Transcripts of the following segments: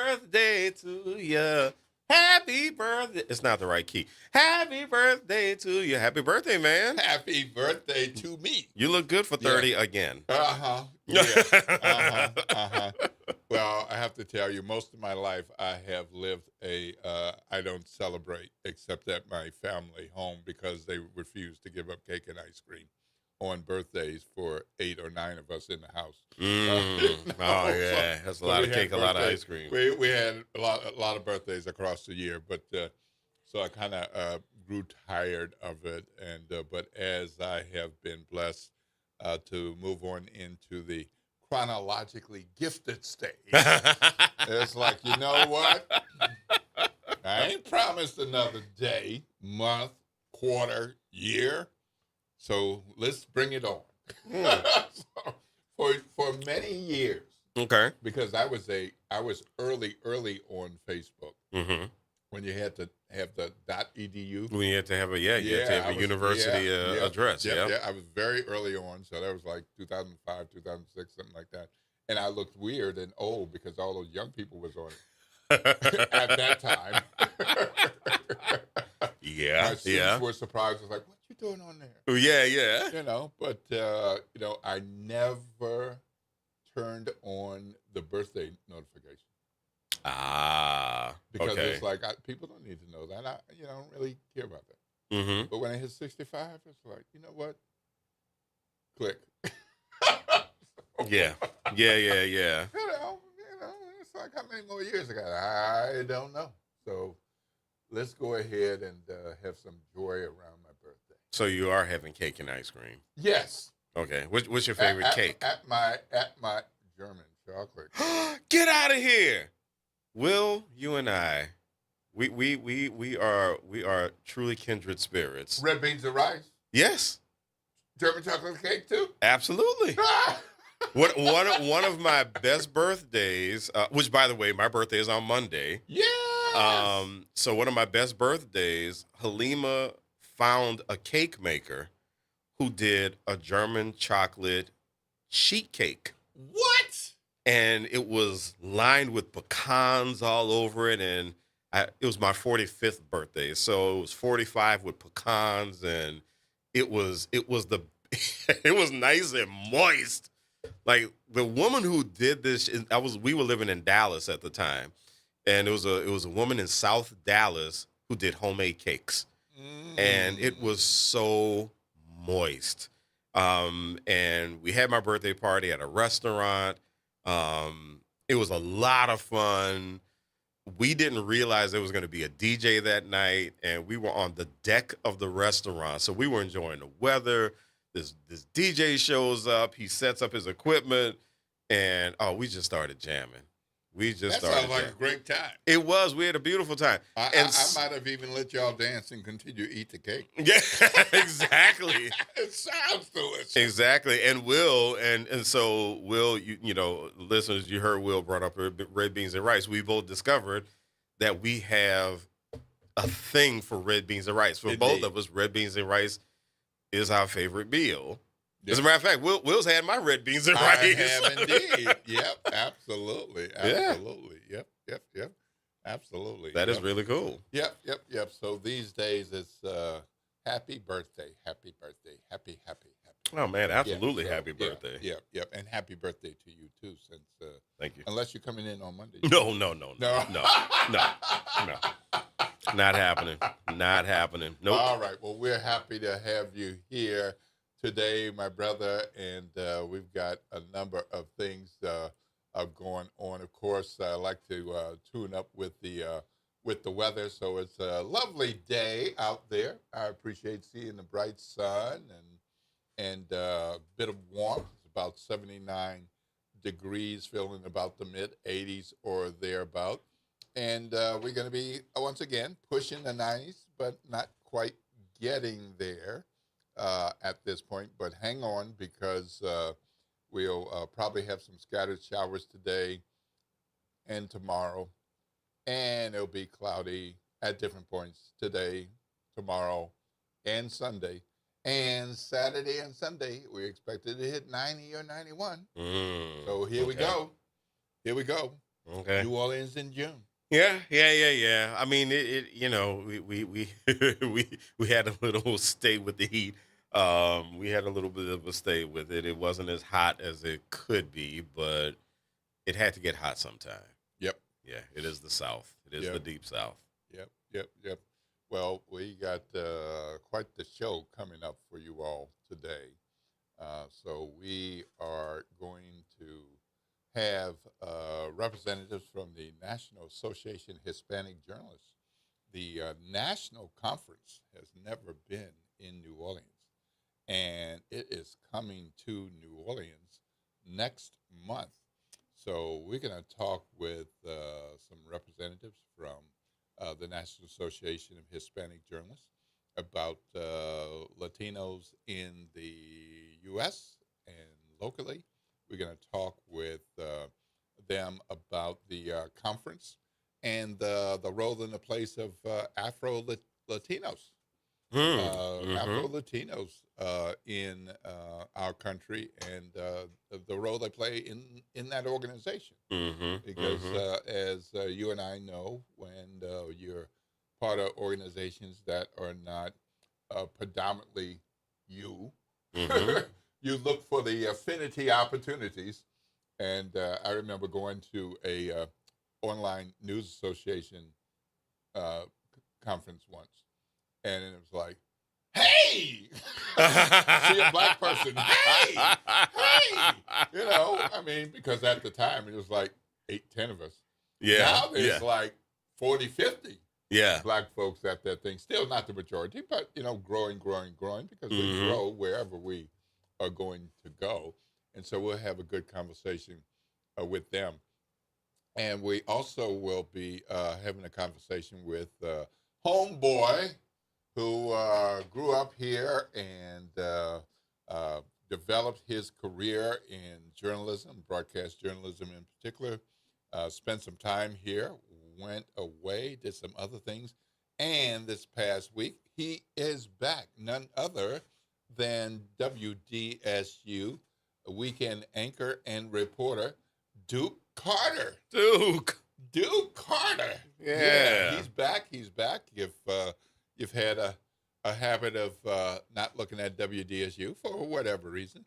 birthday to you. Happy birthday. It's not the right key. Happy birthday to you. Happy birthday, man. Happy birthday to me. You look good for 30 again. Uh-huh. Yeah. Uh-huh. Uh-huh. Well, I have to tell you, most of my life I have lived I don't celebrate except at my family home because they refuse to give up cake and ice cream on birthdays for 8 or 9 of us in the house. Oh, yeah. That's a lot of cake, a lot of ice cream. We had a lot of birthdays across the year, but so I kind of grew tired of it. And but as I have been blessed to move on into the chronologically gifted stage, it's like, you know what? I ain't promised another day, month, quarter, year. So let's bring it on. So, for many years, Okay. because I was early on Facebook Mm-hmm. when you had to have the .edu. We had to have a you had to have a university address. Yeah, I was very early on, so that was like 2005, 2006, something like that. And I looked weird and old because all those young people was on it at that time. Yeah, My students were surprised. I was like, "What you doing on there?" Oh, yeah. You know, but I never turned on the birthday notification because okay. it's like people don't need to know that. I don't really care about that. Mm-hmm. But when I hit 65, it's like, you know what? Click. Yeah. You know, it's like how many more years I got? I don't know. So let's go ahead and have some joy around my birthday. So you are having cake and ice cream. Yes. Okay. What's your favorite cake? At my German chocolate. Get out of here. Will, you and I, we are truly kindred spirits. Red beans and rice. Yes. German chocolate cake too. Absolutely. One of my best birthdays, which by the way, my birthday is on Monday. Yes. So one of my best birthdays, Halima found a cake maker who did a German chocolate sheet cake. What? And it was lined with pecans all over it, and it was my 45th birthday, so it was 45 with pecans, and it was it was nice and moist. Like the woman who did this, we were living in Dallas at the time, and it was a woman in South Dallas who did homemade cakes, and it was so moist. And we had my birthday party at a restaurant. It was a lot of fun. We didn't realize there was going to be a DJ that night, and we were on the deck of the restaurant. So we were enjoying the weather. This DJ shows up. He sets up his equipment, and we just started jamming. That sounds like a great time. It was. We had a beautiful time. I might have even let y'all dance and continue to eat the cake. Yeah, exactly. It sounds delicious. Exactly. And Will, and so Will, you know, listeners, you heard Will brought up red beans and rice. We both discovered that we have a thing for red beans and rice. For Indeed. both of us, red beans and rice is our favorite meal. As a matter of fact, Will's had my red beans and rice. I have indeed. Yep, absolutely. Absolutely. Yep. Absolutely. That is really cool. Yep. So these days it's happy birthday. Happy. Oh, man, absolutely happy birthday. Yep. And happy birthday to you, too, since... Thank you. Unless you're coming in on Monday. No. Not happening. Nope. All right. Well, we're happy to have you here today, my brother, and we've got a number of things going on. Of course, I like to tune up with the weather. So it's a lovely day out there. I appreciate seeing the bright sun and a bit of warmth. It's about 79 degrees, feeling about the mid 80s or thereabout. And we're going to be once again pushing the 90s, but not quite getting there at this point. But hang on, because we'll probably have some scattered showers today and tomorrow, and it'll be cloudy at different points today, tomorrow, and Sunday. And Saturday and Sunday, we're expected to hit 90 or 91. So here we go. Okay. New Orleans in June. Yeah. I mean, we we had a little stay with the heat. We had a little bit of a stay with it. It wasn't as hot as it could be, but it had to get hot sometime. Yep, Yeah, it is the South. It is the yep, deep South. yep. Well, we got quite the show coming up for you all today. So we are going to have representatives from the National Association of Hispanic Journalists. The national conference has never been in New Orleans, and it is coming to New Orleans next month. So we're going to talk with some representatives from the National Association of Hispanic Journalists about Latinos in the U.S. and locally. We're going to talk with them about the conference and the role and the place of Afro Latinos. Mm-hmm. Afro Latinos in our country and the role they play in that organization. Mm-hmm. Because Mm-hmm. as you and I know, when you're part of organizations that are not predominantly you, Mm-hmm. you look for the affinity opportunities. And I remember going to a online news association uh, conference once, and it was like, hey, see a black person, hey, I mean, because at the time it was like 8, 10 of us. Yeah. Now Yeah. there's like 40, 50 Yeah. black folks at that thing. Still not the majority, but, growing, because we Mm-hmm. grow wherever we are going to go. And so we'll have a good conversation with them. And we also will be having a conversation with Homeboy, who grew up here and developed his career in journalism, broadcast journalism in particular. Spent some time here, went away, did some other things, and this past week he is back. None other than WDSU weekend anchor and reporter Duke Carter. Duke. Duke Carter. Yeah, Yeah. he's back. He's back. If you've had a habit of not looking at WDSU for whatever reason,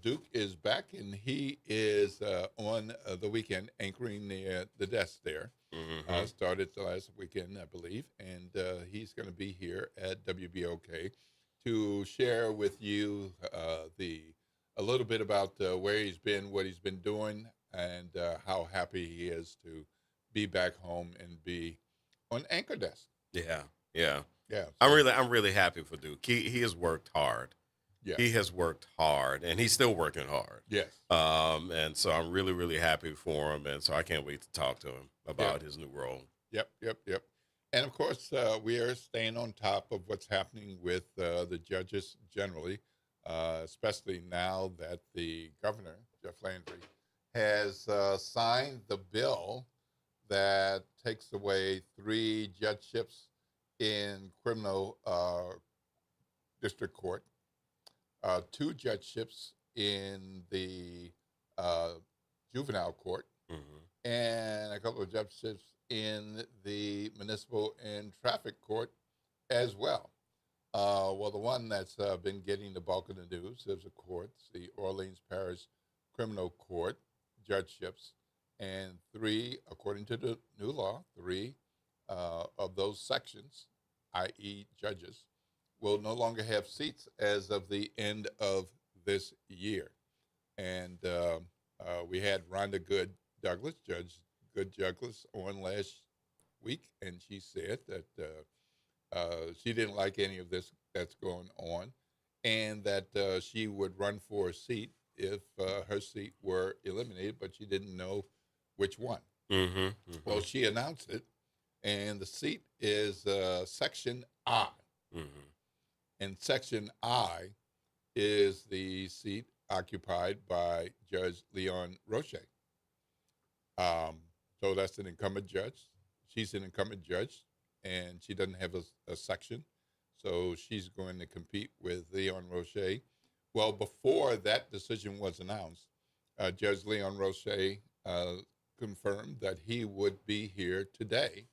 Duke is back and he is on the weekend anchoring the desk there. Mm-hmm. Started the last weekend, I believe, and he's going to be here at WBOK to share with you the a little bit about where he's been, what he's been doing, and how happy he is to be back home and be on anchor desk. Yeah. Yeah. Yeah. I'm So really happy for Duke. He has worked hard. yes, He has worked hard, and he's still working hard. yes, And so I'm really happy for him, and so I can't wait to talk to him yeah, about his new role. yep. And of course, we are staying on top of what's happening with the judges generally, especially now that the governor, Jeff Landry, has signed the bill that takes away 3 judgeships in criminal district court, 2 judgeships in the uh, juvenile court, Hmm. and a couple of judgeships in the municipal and traffic court as well. Well, the one that's been getting the bulk of the news is, of course, the Orleans Parish Criminal Court judgeships, and 3, according to the new law, 3 of those sections, i.e., judges, will no longer have seats as of the end of this year. And we had Rhonda Douglas, Good Douglas, on last week, and she said that she didn't like any of this that's going on, and that she would run for a seat if her seat were eliminated, but she didn't know which one. Hmm. Well, Hmm. she announced it, and the seat is Section I. Hmm. And Section I is the seat occupied by Judge Leon Roche. Um, so that's an incumbent judge. She's an incumbent judge, and she doesn't have a section. So she's going to compete with Leon Roche. Well, before that decision was announced, Judge Leon Roche confirmed that he would be here today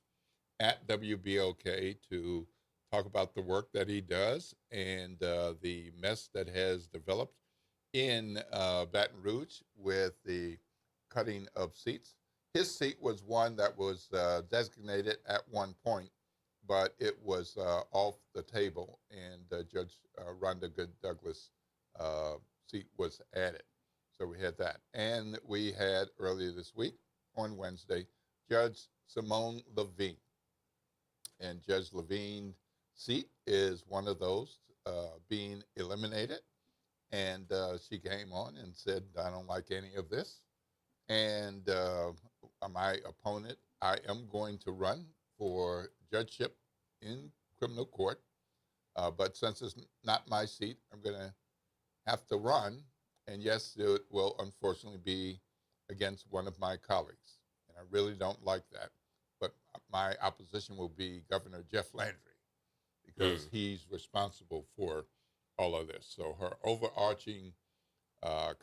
at WBOK to talk about the work that he does and the mess that has developed in Baton Rouge with the cutting of seats. His seat was one that was designated at one point, but it was off the table, and Judge Rhonda Good Douglas' seat was added. So we had that. And we had earlier this week, on Wednesday, Judge Simone Levine. And Judge Levine's seat is one of those being eliminated. And she came on and said, I don't like any of this. And my opponent, I am going to run for judgeship in criminal court. But since it's not my seat, I'm going to have to run. And yes, it will unfortunately be against one of my colleagues. And I really don't like that. But my opposition will be Governor Jeff Landry because he's responsible for all of this. So her overarching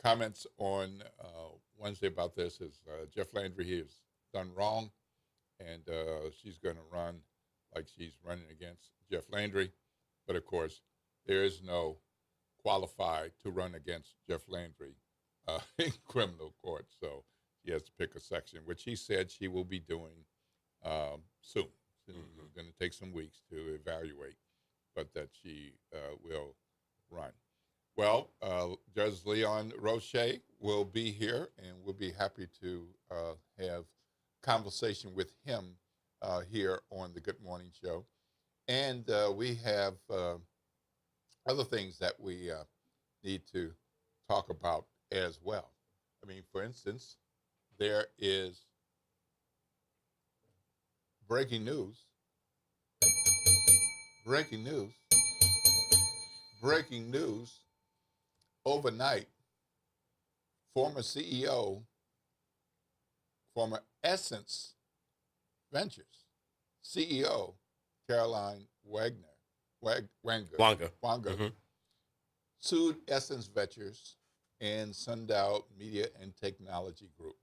comments on Wednesday about this is Jeff Landry has done wrong, and she's going to run like she's running against Jeff Landry. But of course, there is no qualified to run against Jeff Landry in criminal court. So she has to pick a section, which she said she will be doing soon. It's going to take some weeks to evaluate, but that she will run. Well, Judge Leon Roche will be here, and we'll be happy to have conversation with him here on the Good Morning Show. And we have other things that we need to talk about as well. I mean, for instance, there is breaking news, overnight. Former CEO, former Essence Ventures CEO, Caroline Wanga, sued Essence Ventures and Sundial Media and Technology Group.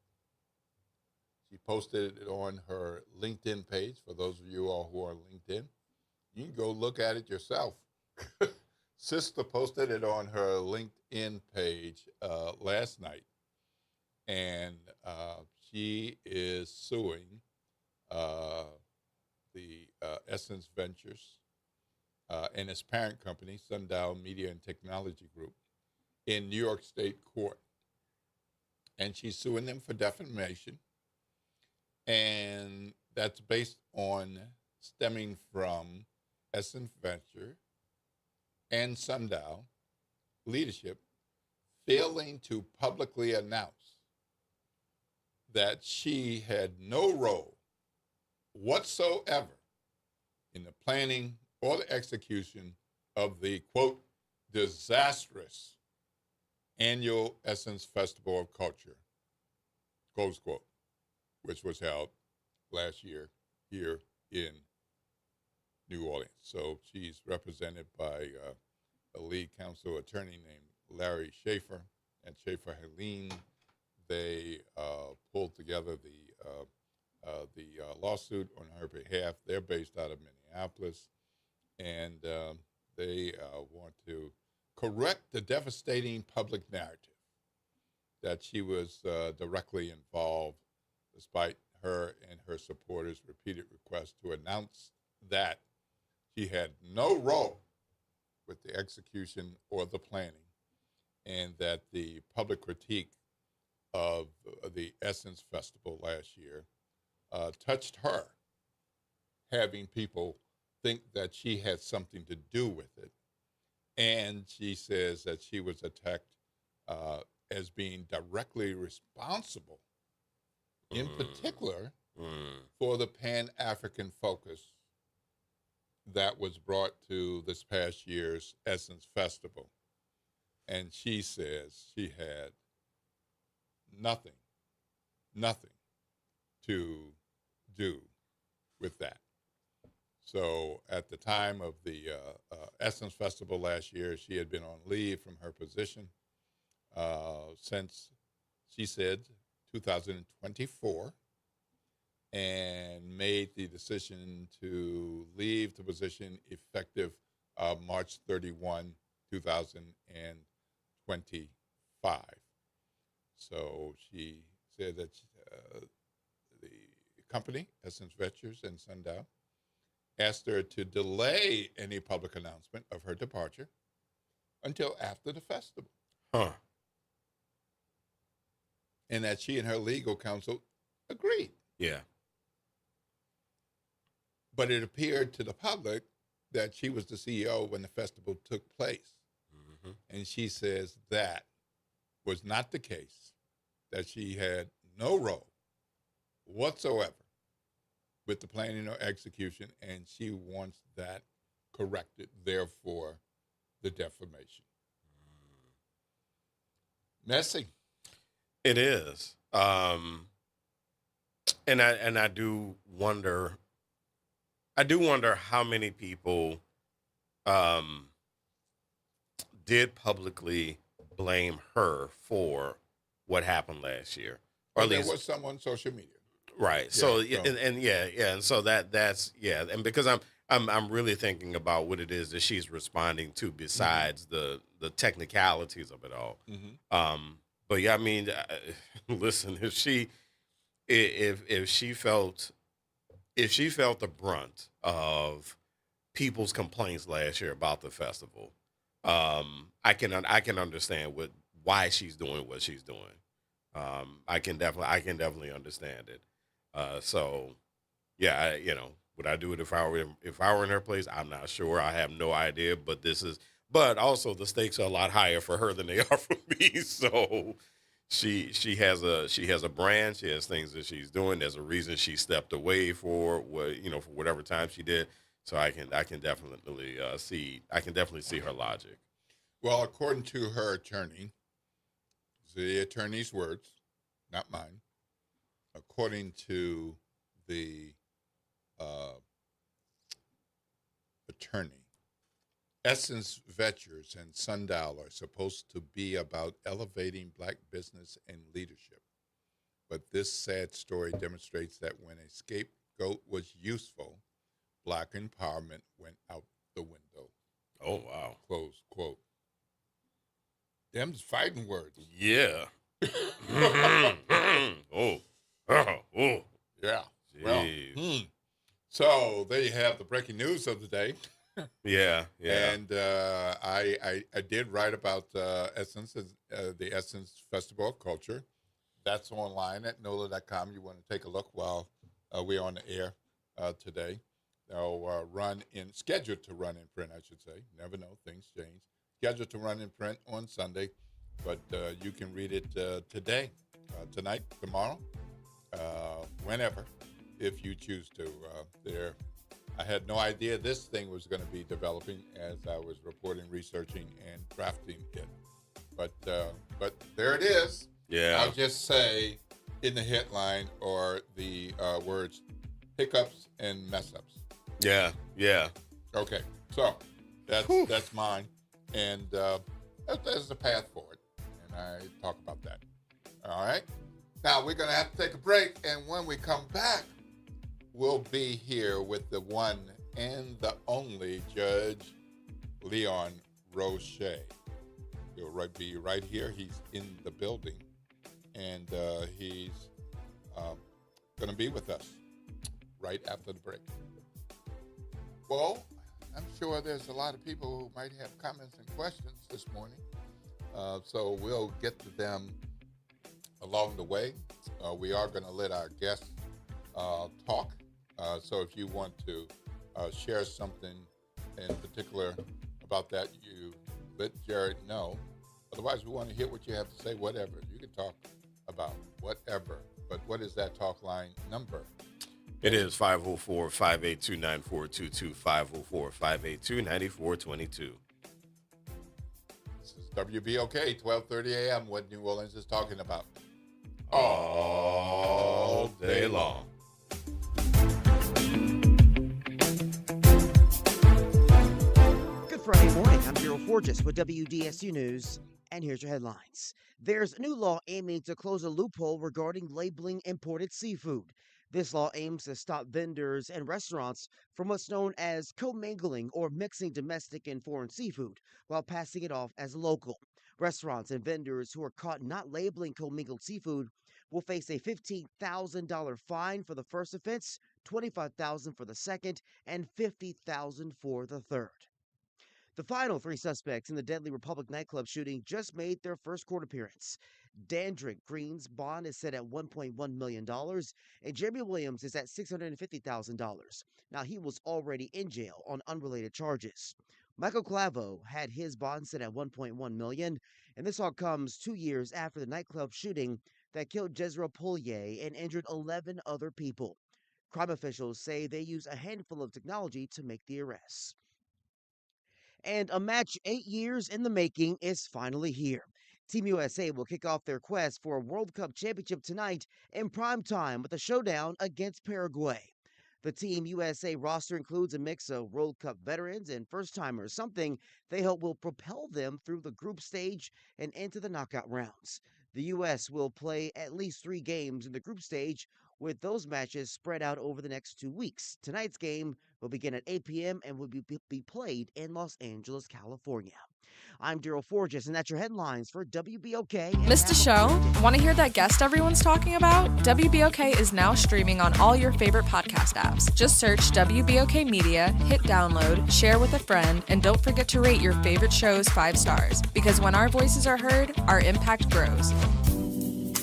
She posted it on her LinkedIn page. For those of you all who are on LinkedIn, you can go look at it yourself. Sister posted it on her LinkedIn page last night, and she is suing the Essence Ventures and its parent company, Sundial Media and Technology Group, in New York State Court. And she's suing them for defamation, and that's based on stemming from Essence Venture and Sundial leadership failing to publicly announce that she had no role whatsoever in the planning or the execution of the, quote, disastrous annual Essence Festival of Culture, close quote, which was held last year here in New Orleans. So she's represented by a lead counsel attorney named Larry Schaefer and Schaefer Helene. They pulled together the lawsuit on her behalf. They're based out of Minneapolis, and they want to correct the devastating public narrative that she was directly involved, despite her and her supporters' repeated requests to announce that she had no role with the execution or the planning, and that the public critique of the Essence Festival last year touched her, having people think that she had something to do with it. And she says that she was attacked as being directly responsible, in particular, for the Pan-African focus that was brought to this past year's Essence Festival. And she says she had nothing to do with that. So at the time of the Essence Festival last year, she had been on leave from her position since, she said, 2024, and made the decision to leave the position effective March 31, 2025. So she said that the company, Essence Ventures and Sundial, asked her to delay any public announcement of her departure until after the festival, Huh. and that she and her legal counsel agreed. Yeah. But it appeared to the public that she was the CEO when the festival took place. Mm-hmm. And she says that was not the case, that she had no role whatsoever with the planning or execution, and she wants that corrected, therefore the defamation. Messy. It is. And I do wonder how many people did publicly blame her for what happened last year, or at There least was some on social media. right. So Yeah, yeah, and so that's and because I'm really thinking about what it is that she's responding to besides the technicalities of it all. Mm-hmm. But yeah, I mean, listen, if she felt the brunt of people's complaints last year about the festival, I can understand why she's doing what she's doing. I can definitely understand it. So yeah, would I do it if I were in her place? I'm not sure. I have no idea. But also the stakes are a lot higher for her than they are for me. So she has a brand. She has things that she's doing. There's a reason she stepped away for for whatever time she did. So I can definitely see her logic. Well, according to her attorney, the attorney's words, not mine. According to the attorney, Essence Ventures and Sundial are supposed to be about elevating Black business and leadership. But this sad story demonstrates that when a scapegoat was useful, Black empowerment went out the window. Oh wow! Close quote. Them's fighting words. Yeah. Oh. Yeah. Well, so there you have the breaking news of the day. Yeah. And I did write about Essence, the Essence Festival of Culture. That's online at NOLA.com. You want to take a look while we're on the air today. They'll scheduled to run in print, I should say. Never know, things change. Scheduled to run in print on Sunday, but you can read it today, tonight, tomorrow, whenever, if you choose to. I had no idea this thing was going to be developing as I was reporting, researching, and drafting it. But there it is. Yeah. I'll just say in the headline or the words, hiccups and mess ups. Yeah. Okay, so that's mine, and there's a path forward, and I talk about that. All right, now we're gonna have to take a break, and when we come back, we'll be here with the one and the only Judge Leon Roche. He'll be right here. He's in the building, and he's gonna be with us right after the break. Well, I'm sure there's a lot of people who might have comments and questions this morning. So we'll get to them along the way. We are going to let our guests talk. So if you want to share something in particular about that, you let Jared know. Otherwise, we want to hear what you have to say, whatever. You can talk about whatever. But what is that talk line number? It is 504-582-9422, 504-582-9422. This is WBOK, 12:30 a.m., what New Orleans is talking about. All day long. Good Friday morning. I'm Gerald Forges with WDSU News. And here's your headlines. There's a new law aiming to close a loophole regarding labeling imported seafood. This law aims to stop vendors and restaurants from what's known as commingling or mixing domestic and foreign seafood while passing it off as local. Restaurants and vendors who are caught not labeling commingled seafood will face a $15,000 fine for the first offense, $25,000 for the second, and $50,000 for the third. The final three suspects in the deadly Republic nightclub shooting just made their first court appearance. Dandrick Green's bond is set at $1.1 million, and Jeremy Williams is at $650,000. Now, he was already in jail on unrelated charges. Michael Clavo had his bond set at $1.1 million, and this all comes 2 years after the nightclub shooting that killed Jezreel Poulier and injured 11 other people. Crime officials say they use a handful of technology to make the arrests. And a match 8 years in the making is finally here. Team USA will kick off their quest for a World Cup championship tonight in prime time with a showdown against Paraguay. The Team USA roster includes a mix of World Cup veterans and first-timers, something they hope will propel them through the group stage and into the knockout rounds. The U.S. will play at least 3 games in the group stage, with those matches spread out over the next 2 weeks. Tonight's game will begin at 8 p.m. and will be played in Los Angeles, California. I'm Daryl Forges, and that's your headlines for WBOK. Missed a show? Want to hear that guest everyone's talking about? WBOK is now streaming on all your favorite podcast apps. Just search WBOK Media, hit download, share with a friend, and don't forget to rate your favorite shows 5 stars. Because when our voices are heard, our impact grows.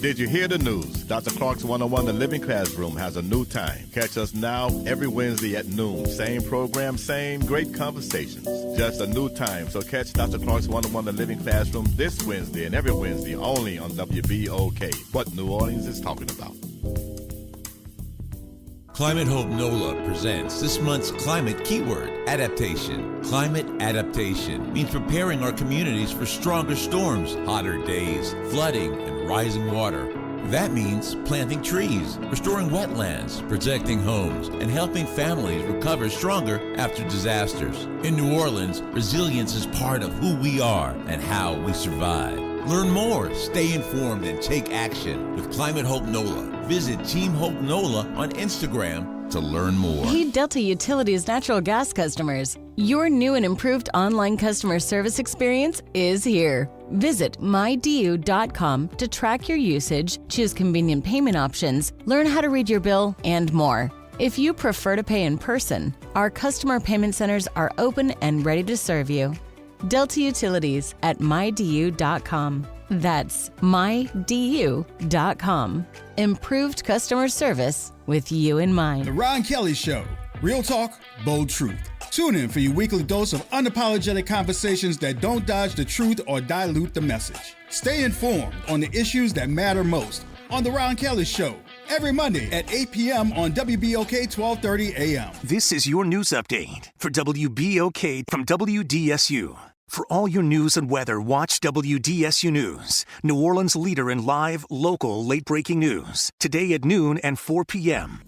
Did you hear the news? Dr. Clark's 101 The Living Classroom has a new time. Catch us now every Wednesday at noon. Same program, same great conversations. Just a new time. So catch Dr. Clark's 101 The Living Classroom this Wednesday and every Wednesday only on WBOK. What New Orleans is talking about. Climate Hope NOLA presents this month's climate keyword, adaptation. Climate adaptation means preparing our communities for stronger storms, hotter days, flooding, and rising water. That means planting trees, restoring wetlands, protecting homes, and helping families recover stronger after disasters. In New Orleans, resilience is part of who we are and how we survive. Learn more, stay informed, and take action with Climate Hope NOLA. Visit Team Hope NOLA on Instagram to learn more. Hey, Delta Utilities natural gas customers. Your new and improved online customer service experience is here. Visit mydu.com to track your usage, choose convenient payment options, learn how to read your bill, and more. If you prefer to pay in person, our customer payment centers are open and ready to serve you. Delta Utilities at mydu.com. That's mydu.com. Improved customer service with you in mind. The Ron Kelly Show. Real talk, bold truth. Tune in for your weekly dose of unapologetic conversations that don't dodge the truth or dilute the message. Stay informed on the issues that matter most on The Ron Kelly Show. Every Monday at 8 p.m. on WBOK 1230 AM. This is your news update for WBOK from WDSU. For all your news and weather, watch WDSU News, New Orleans' leader in live, local, late-breaking news. Today at noon and 4 p.m.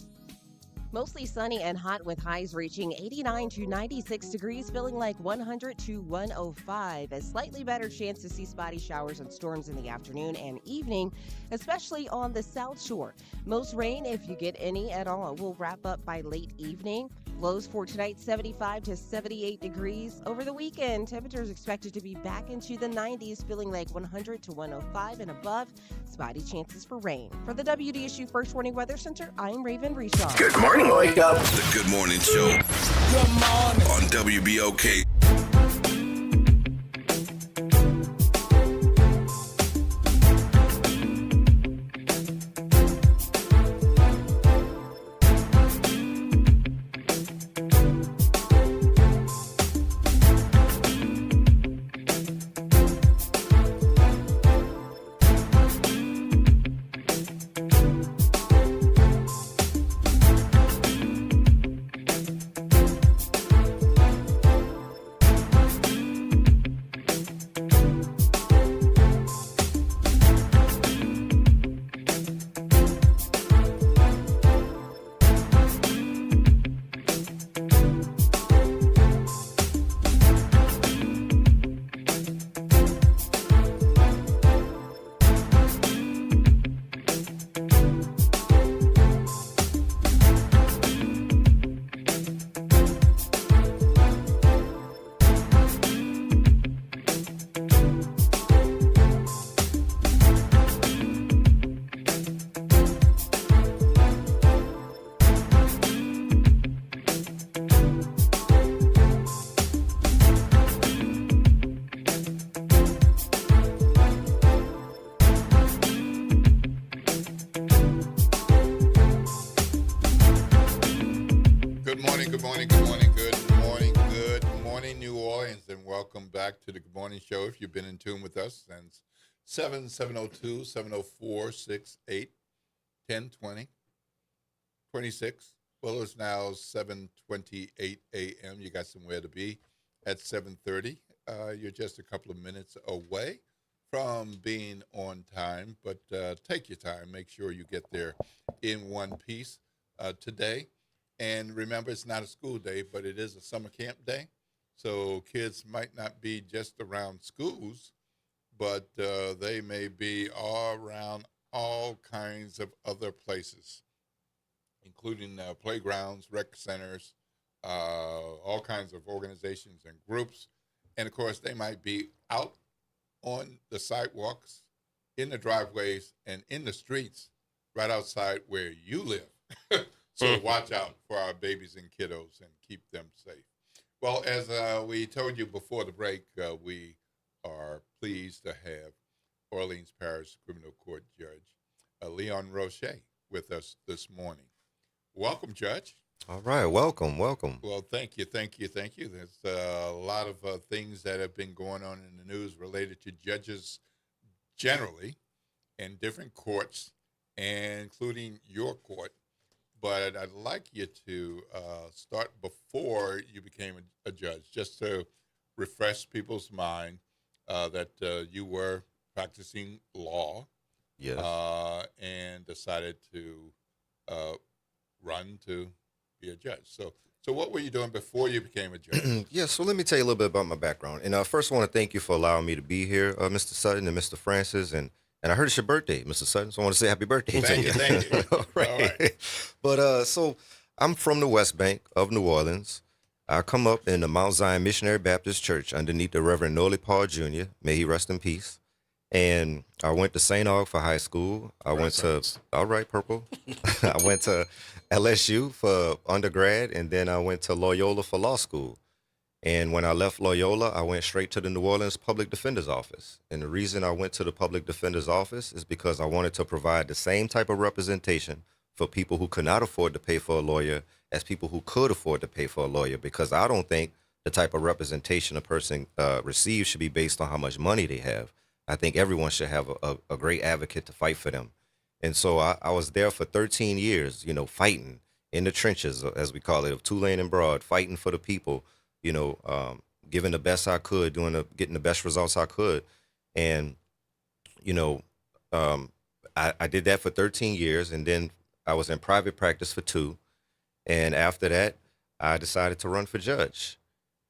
Mostly sunny and hot with highs reaching 89 to 96 degrees, feeling like 100 to 105. A slightly better chance to see spotty showers and storms in the afternoon and evening, especially on the South Shore. Most rain, if you get any at all, will wrap up by late evening. Lows for tonight, 75 to 78 degrees. Over the weekend, temperatures expected to be back into the 90s, feeling like 100 to 105 and above. Spotty chances for rain. For the WDSU First Warning Weather Center, I'm Raven Reshaw. Good morning, wake up. The Good Morning Show. Good morning. On WBOK. good morning, good morning, good morning, good morning, New Orleans, and welcome back to the Good Morning Show. If you've been in tune with us since 702, 704, 68, 1020, 26. Well, it's now 7:28 a.m. You got somewhere to be at 7:30. You're just a couple of minutes away from being on time, but take your time. Make sure you get there in one piece today. And remember, it's not a school day, but it is a summer camp day. So kids might not be just around schools, but they may be all around all kinds of other places, including playgrounds, rec centers, all kinds of organizations and groups. And, of course, they might be out on the sidewalks, in the driveways, and in the streets right outside where you live. So watch out for our babies and kiddos and keep them safe. Well, as we told you before the break, we are pleased to have Orleans Parish Criminal Court Judge Leon Roche with us this morning. Welcome, Judge. All right, welcome. Well, thank you. There's a lot of things that have been going on in the news related to judges generally in different courts, and including your court. But I'd like you to start before you became a judge, just to refresh people's mind that you were practicing law, Yes. And decided to run to be a judge. So what were you doing before you became a judge? Yeah, so let me tell you a little bit about my background. And first, I want to thank you for allowing me to be here, Mr. Sutton and Mr. Francis. And I heard it's your birthday, Mr. Sutton, so I want to say happy birthday to you. Thank you. All right. But so I'm from the West Bank of New Orleans. I come up in the Mount Zion Missionary Baptist Church underneath the Reverend Nolie Paul Jr., may he rest in peace. And I went to St. Aug for high school. I went to LSU for undergrad, and then I went to Loyola for law school. And when I left Loyola, I went straight to the New Orleans Public Defender's Office. And the reason I went to the Public Defender's Office is because I wanted to provide the same type of representation for people who could not afford to pay for a lawyer as people who could afford to pay for a lawyer, because I don't think the type of representation a person receives should be based on how much money they have. I think everyone should have a great advocate to fight for them. And so I was there for 13 years, fighting in the trenches, as we call it, of Tulane and Broad, fighting for the people, giving the best I could, getting the best results I could. And, I did that for 13 years, and then I was in private practice for 2. And after that, I decided to run for judge.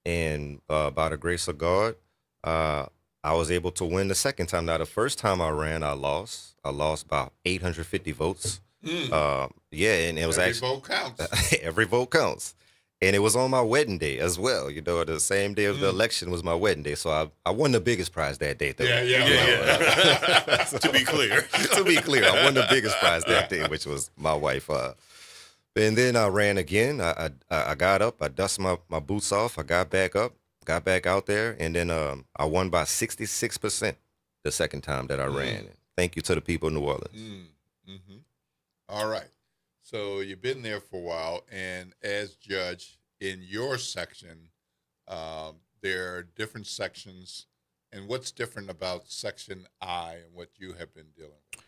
And by the grace of God, I was able to win the second time. Now, the first time I ran, I lost. I lost about 850 votes. And it was Every vote counts. Every vote counts. And it was on my wedding day as well. The same day of the election was my wedding day. So I won the biggest prize that day, though. Yeah. To be clear. To be clear, I won the biggest prize that day, which was my wife. And then I ran again. I got up. I dusted my boots off. I got back up, got back out there. And then I won by 66% the second time that I ran. Thank you to the people of New Orleans. All right. So you've been there for a while, and as judge in your section, there are different sections. And what's different about Section I and what you have been dealing with?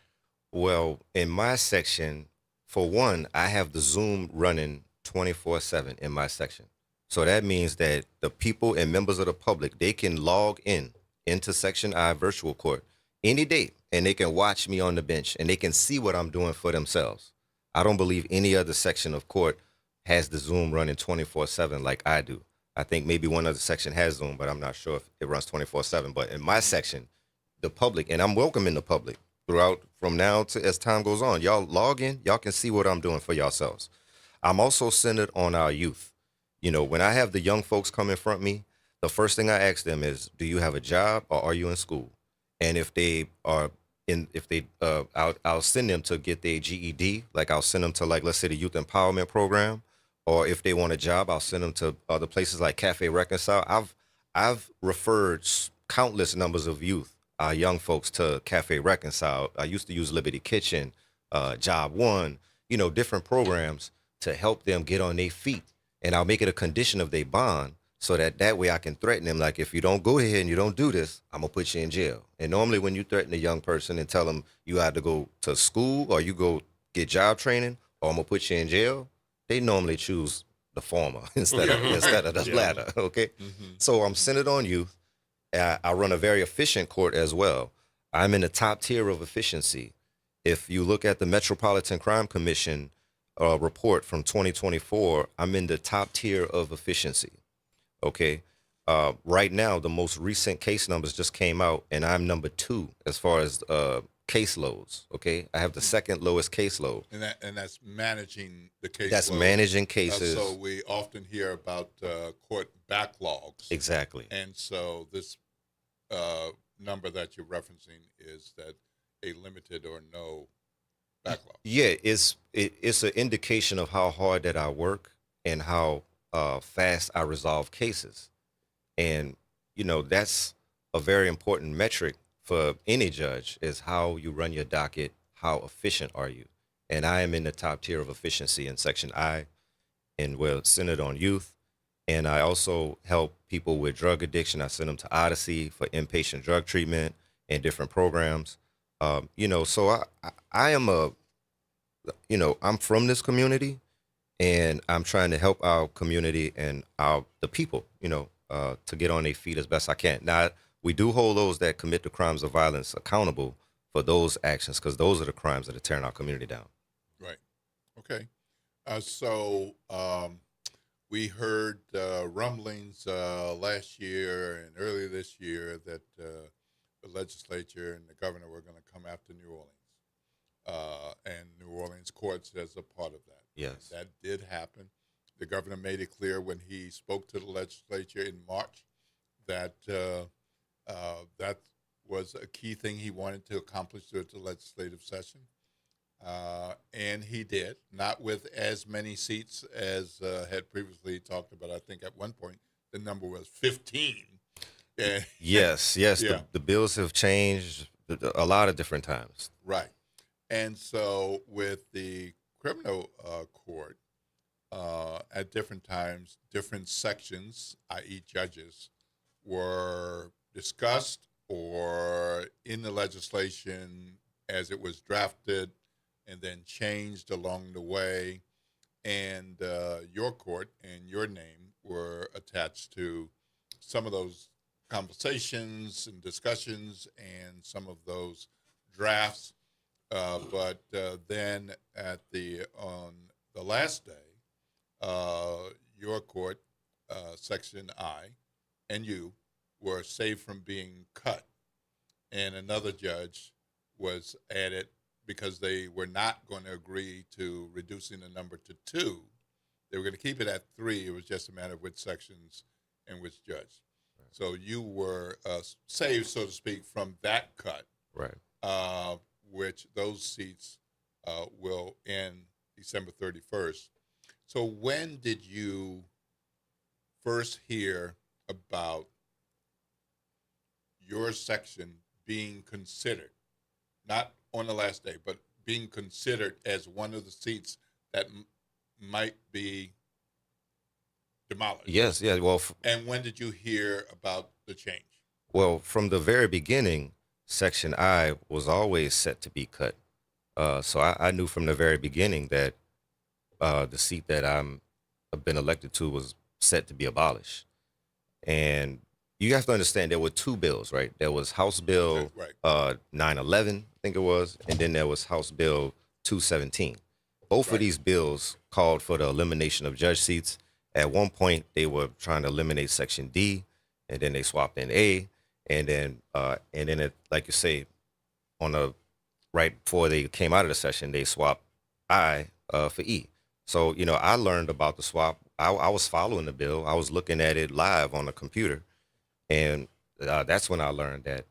Well, in my section, for one, I have the Zoom running 24/7 in my section. So that means that the people and members of the public, they can log into Section I virtual court any day, and they can watch me on the bench, and they can see what I'm doing for themselves. I don't believe any other section of court has the Zoom running 24/7 like I do. I think maybe one other section has Zoom, but I'm not sure if it runs 24/7. But in my section, the public, and I'm welcoming the public throughout from now to as time goes on. Y'all log in, y'all can see what I'm doing for yourselves. I'm also centered on our youth. When I have the young folks come in front of me, the first thing I ask them is, do you have a job or are you in school? And if they are I'll send them to get their GED. Like I'll send them to, like, let's say the Youth Empowerment Program, or if they want a job, I'll send them to other places like Cafe Reconcile. I've referred countless numbers of youth, young folks, to Cafe Reconcile. I used to use Liberty Kitchen, Job One, different programs to help them get on their feet and I'll make it a condition of their bond so that way I can threaten them. Like, if you don't go ahead and you don't do this, I'm gonna put you in jail. And normally when you threaten a young person and tell them you have to go to school or you go get job training or I'm gonna put you in jail, they normally choose the former instead of the latter. Okay, so I'm centered on youth. I run a very efficient court as well. I'm in the top tier of efficiency. If you look at the Metropolitan Crime Commission report from 2024, I'm in the top tier of efficiency. Okay. Right now, the most recent case numbers just came out, and I'm number 2 as far as caseloads. Okay. I have the second lowest caseload. And that's managing the case. That's managing cases. So we often hear about court backlogs. Exactly. And so this number that you're referencing is that a limited or no backlog. Yeah, it's an indication of how hard that I work and how fast I resolve cases. And, that's a very important metric for any judge, is how you run your docket, how efficient are you? And I am in the top tier of efficiency in Section I, and we're centered on youth. And I also help people with drug addiction. I send them to Odyssey for inpatient drug treatment and different programs. So I am I'm from this community, and I'm trying to help our community and the people, to get on their feet as best I can. Now, we do hold those that commit the crimes of violence accountable for those actions, because those are the crimes that are tearing our community down. Right. Okay. So we heard rumblings last year and earlier this year that the legislature and the governor were going to come after New Orleans, and New Orleans courts as a part of that. Yes. That did happen. The governor made it clear when he spoke to the legislature in March that that was a key thing he wanted to accomplish at the legislative session. And he did, not with as many seats as had previously talked about. I think at one point the number was 15. Yes. Yeah. The bills have changed a lot of different times. Right. And so with the criminal court, at different times, different sections, i.e. judges, were discussed or in the legislation as it was drafted and then changed along the way. And your court and your name were attached to some of those conversations and discussions and some of those drafts. But then on the last day, your court, Section I, and you were saved from being cut. And another judge was added because they were not going to agree to reducing the number to 2. They were going to keep it at 3. It was just a matter of which sections and which judge. Right. So you were saved, so to speak, from that cut. Right. Which those seats will end December 31st. So when did you first hear about your section being considered, not on the last day, but being considered as one of the seats that might be demolished? Yes. Well, and when did you hear about the change? Well, from the very beginning, Section I was always set to be cut. So I knew from the very beginning that the seat that I've been elected to was set to be abolished. And you have to understand there were 2 bills, right? There was House Bill 911, I think it was, and then there was House Bill 217. Both of these bills called for the elimination of judge seats. At one point, they were trying to eliminate Section D, and then they swapped in A. And then it, like you say, right before they came out of the session, they swapped I for E. So, I learned about the swap. I was following the bill. I was looking at it live on the computer. And that's when I learned that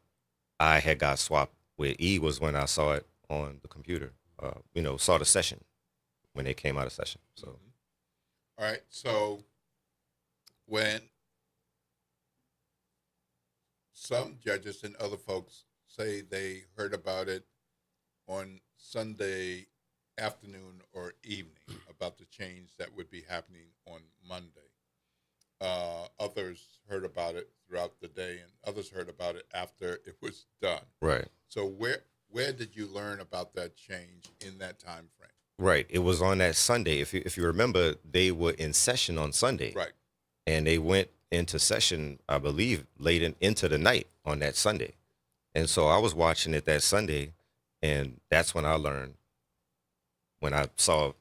I had got swapped with E. Was when I saw it on the computer, saw the session when they came out of session. So, All right. So when some judges and other folks say they heard about it on Sunday afternoon or evening about the change that would be happening on Monday. Others heard about it throughout the day, and others heard about it after it was done. Right. So where did you learn about that change in that time frame? Right. It was on that Sunday. If you remember, they were in session on Sunday. Right. And they went into session, I believe, into the night on that Sunday. And so I was watching it that Sunday, and that's when I learned, when I saw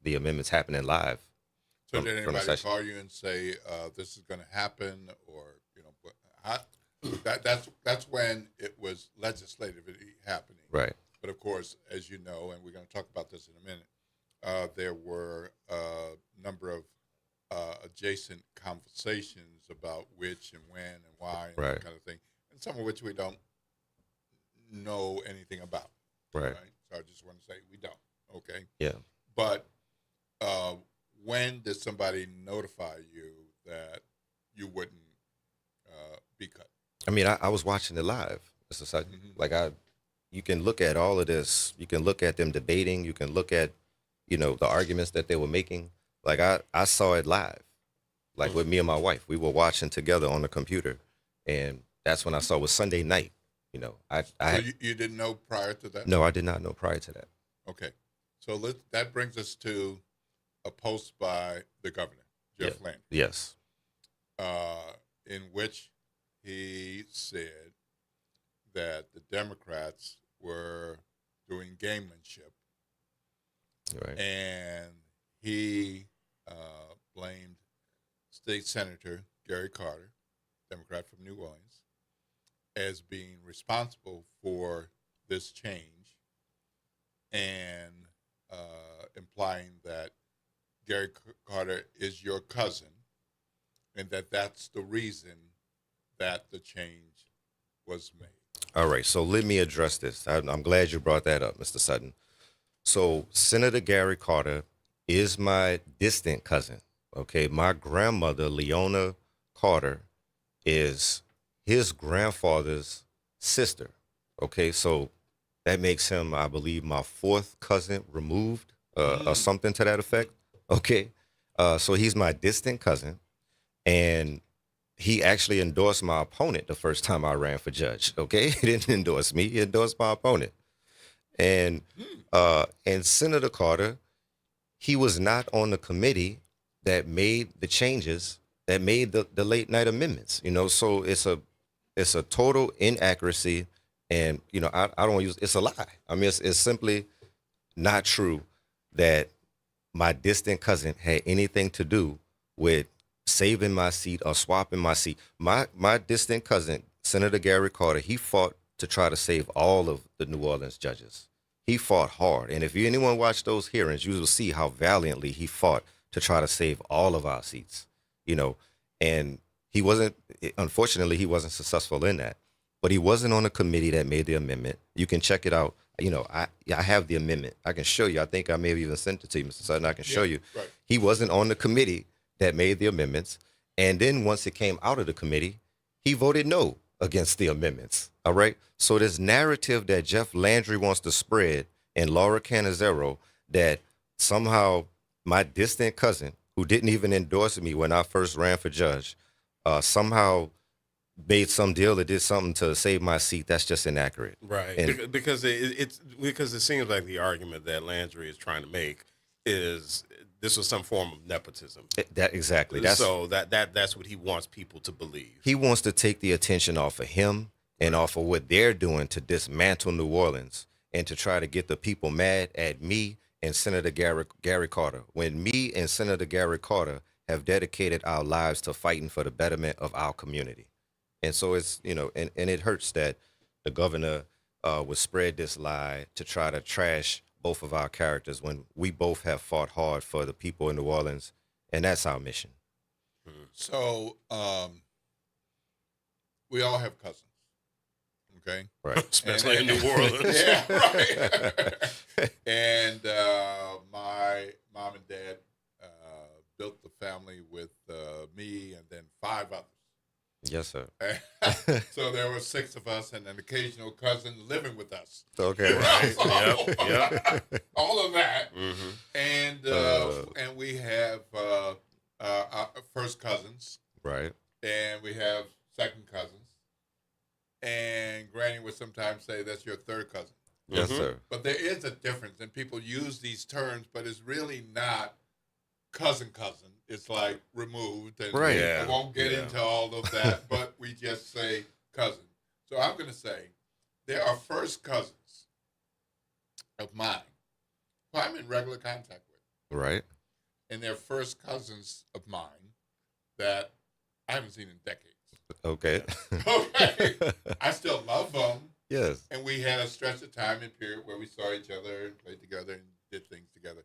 the amendments happening live. So did anybody call you and say this is going to happen, or that's when it was legislatively happening, right? But of course, as you know, and we're going to talk about this in a minute, there were a number of adjacent conversations about which and when and why and that kind of thing, and some of which we don't know anything about. Right. So I just want to say we don't. Okay. Yeah. But when did somebody notify you that you wouldn't be cut? I mean, I was watching it live, Mr. Sutton. Mm-hmm. You can look at all of this. You can look at them debating. You can look at, the arguments that they were making. Like I saw it live, like with me and my wife. We were watching together on the computer, and that's when I saw it was Sunday night. So you didn't know prior to that? No, I did not know prior to that. Okay, so that brings us to a post by the governor, Jeff Landry. Yes. In which he said that the Democrats were doing gamemanship. Right. And he blamed State Senator Gary Carter, Democrat from New Orleans, as being responsible for this change, and implying that Gary Carter is your cousin, and that's the reason that the change was made. All right, so let me address this. I'm glad you brought that up, Mr. Sutton. So Senator Gary Carter is my distant cousin, okay? My grandmother, Leona Carter, is his grandfather's sister, okay? So that makes him, I believe, my fourth cousin removed, or something to that effect, okay? So he's my distant cousin, and he actually endorsed my opponent the first time I ran for judge, okay? He didn't endorse me, he endorsed my opponent. And Senator Carter, he was not on the committee that made the changes, that made the late night amendments, so it's a total inaccuracy, and, I don't want to use, it's a lie. I mean, it's simply not true that my distant cousin had anything to do with saving my seat or swapping my seat. My distant cousin, Senator Gary Carter, he fought to try to save all of the New Orleans judges. He fought hard. And if anyone watched those hearings, you will see how valiantly he fought to try to save all of our seats, and unfortunately, he wasn't successful in that. But he wasn't on the committee that made the amendment. You can check it out. I have the amendment. I can show you. I think I may have even sent it to you, Mr. Sutton. I can show you. Right. He wasn't on the committee that made the amendments. And then once it came out of the committee, he voted no against the amendments. All right. So this narrative that Jeff Landry wants to spread and Laura Cannizzaro, that somehow my distant cousin, who didn't even endorse me when I first ran for judge, somehow made some deal or did something to save my seat, that's just inaccurate. Right. And because it seems like the argument that Landry is trying to make is this was some form of nepotism. Exactly. That's what he wants people to believe. He wants to take the attention off of him and off of what they're doing to dismantle New Orleans and to try to get the people mad at me and Senator Gary Carter, when me and Senator Gary Carter have dedicated our lives to fighting for the betterment of our community. And so it's, and it hurts that the governor would spread this lie to try to trash both of our characters when we both have fought hard for the people in New Orleans, and that's our mission. So we all have cousins, okay? Right. Especially in New Orleans. Yeah, right. And my mom and dad built the family with me and then 5 others. Yes, sir. So there were 6 of us and an occasional cousin living with us. Okay. Right. Yep. All of that. Mm-hmm. And we have our first cousins. Right. And we have second cousins. And Granny would sometimes say that's your third cousin. Yes, sir. But there is a difference, and people use these terms, but it's really not cousin. It's like removed, and Right. I won't get into all of that, but we just say cousin. So I'm going to say there are first cousins of mine who I'm in regular contact with. Right. And they're first cousins of mine that I haven't seen in decades. Okay. Okay. I still love them. Yes. And we had a stretch of time and period where we saw each other and played together and did things together.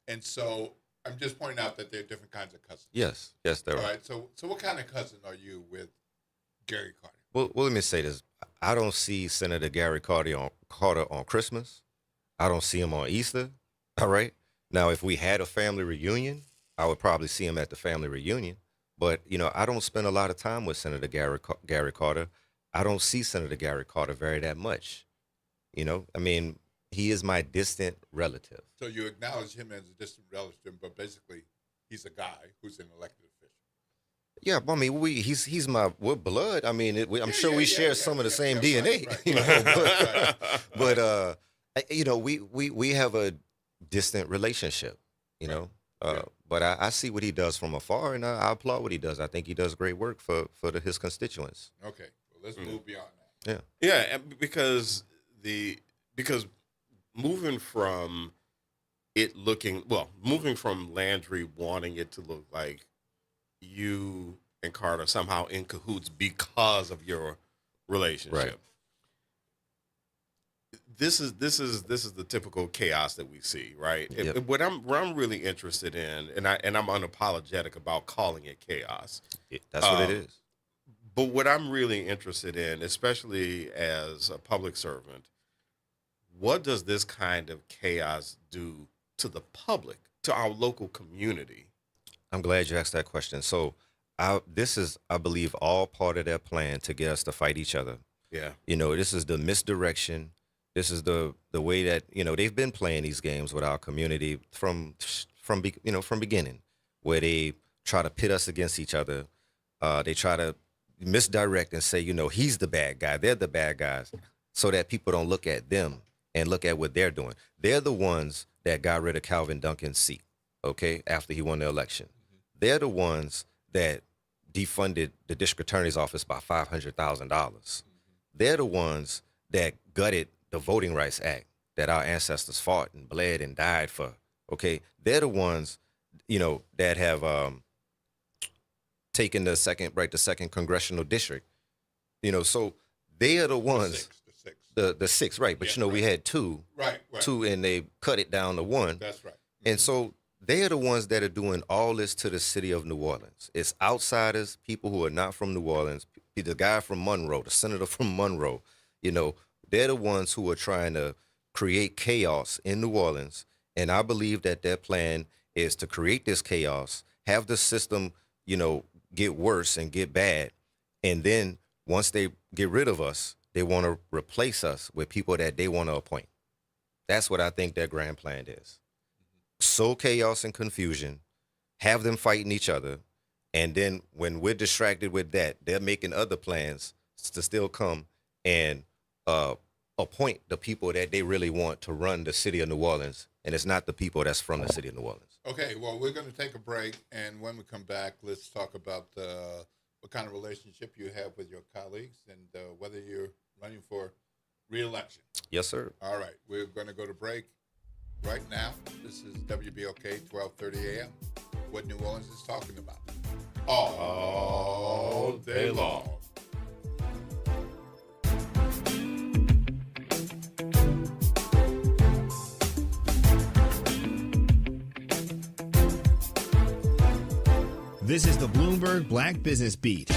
And so I'm just pointing out that there are different kinds of cousins. Yes. Yes, there All are. right. So what kind of cousin are you with Gary Carter? Well, let me say this. I don't see Senator Gary Carter on Christmas. I don't see him on Easter. All right. Now, if we had a family reunion, I would probably see him at the family reunion. But, I don't spend a lot of time with Senator Gary Carter. I don't see Senator Gary Carter very that much. I mean, he is my distant relative. So you acknowledge him as a distant relative, but basically he's a guy who's an elected official. Yeah, I mean, we're blood. I mean, I'm sure we share some of the same DNA. Right. But we have a distant relationship. But I see what he does from afar, and I applaud what he does. I think he does great work for his constituents. Okay, well, let's move beyond that. Yeah, because moving from Landry wanting it to look like you and Carter somehow in cahoots because of your relationship. Right. This is the typical chaos that we see, right? Yep. What I'm really interested in, and I'm unapologetic about calling it chaos. That's what it is. But what I'm really interested in, especially as a public servant, what does this kind of chaos do to the public, to our local community? I'm glad you asked that question. So this is, I believe, all part of their plan to get us to fight each other. Yeah. This is the misdirection. This is the way that, they've been playing these games with our community from beginning, where they try to pit us against each other. They try to misdirect and say, he's the bad guy. They're the bad guys, so that people don't look at them and look at what they're doing. They're the ones that got rid of Calvin Duncan's seat, okay, after he won the election. They're the ones that defunded the district attorney's office by $500,000. They're the ones that gutted the Voting Rights Act that our ancestors fought and bled and died for, okay? They're the ones, that have taken the second congressional district, so they are the ones. The six, right? But we had two, two, and they cut it down to one. That's right. And so they are the ones that are doing all this to the city of New Orleans. It's outsiders, people who are not from New Orleans. The guy from Monroe, the senator from Monroe, they're the ones who are trying to create chaos in New Orleans. And I believe that their plan is to create this chaos, have the system, get worse and get bad. And then once they get rid of us, they want to replace us with people that they want to appoint. That's what I think their grand plan is. Sow chaos and confusion, have them fighting each other, and then when we're distracted with that, they're making other plans to still come and appoint the people that they really want to run the city of New Orleans, and it's not the people that's from the city of New Orleans. Okay, well, we're going to take a break, and when we come back, let's talk about what kind of relationship you have with your colleagues and whether you're running for re-election. Yes, sir. All right, we're going to go to break right now. This is WBOK 1230 AM. What New Orleans is talking about all day long. This is the Bloomberg Black Business Beat.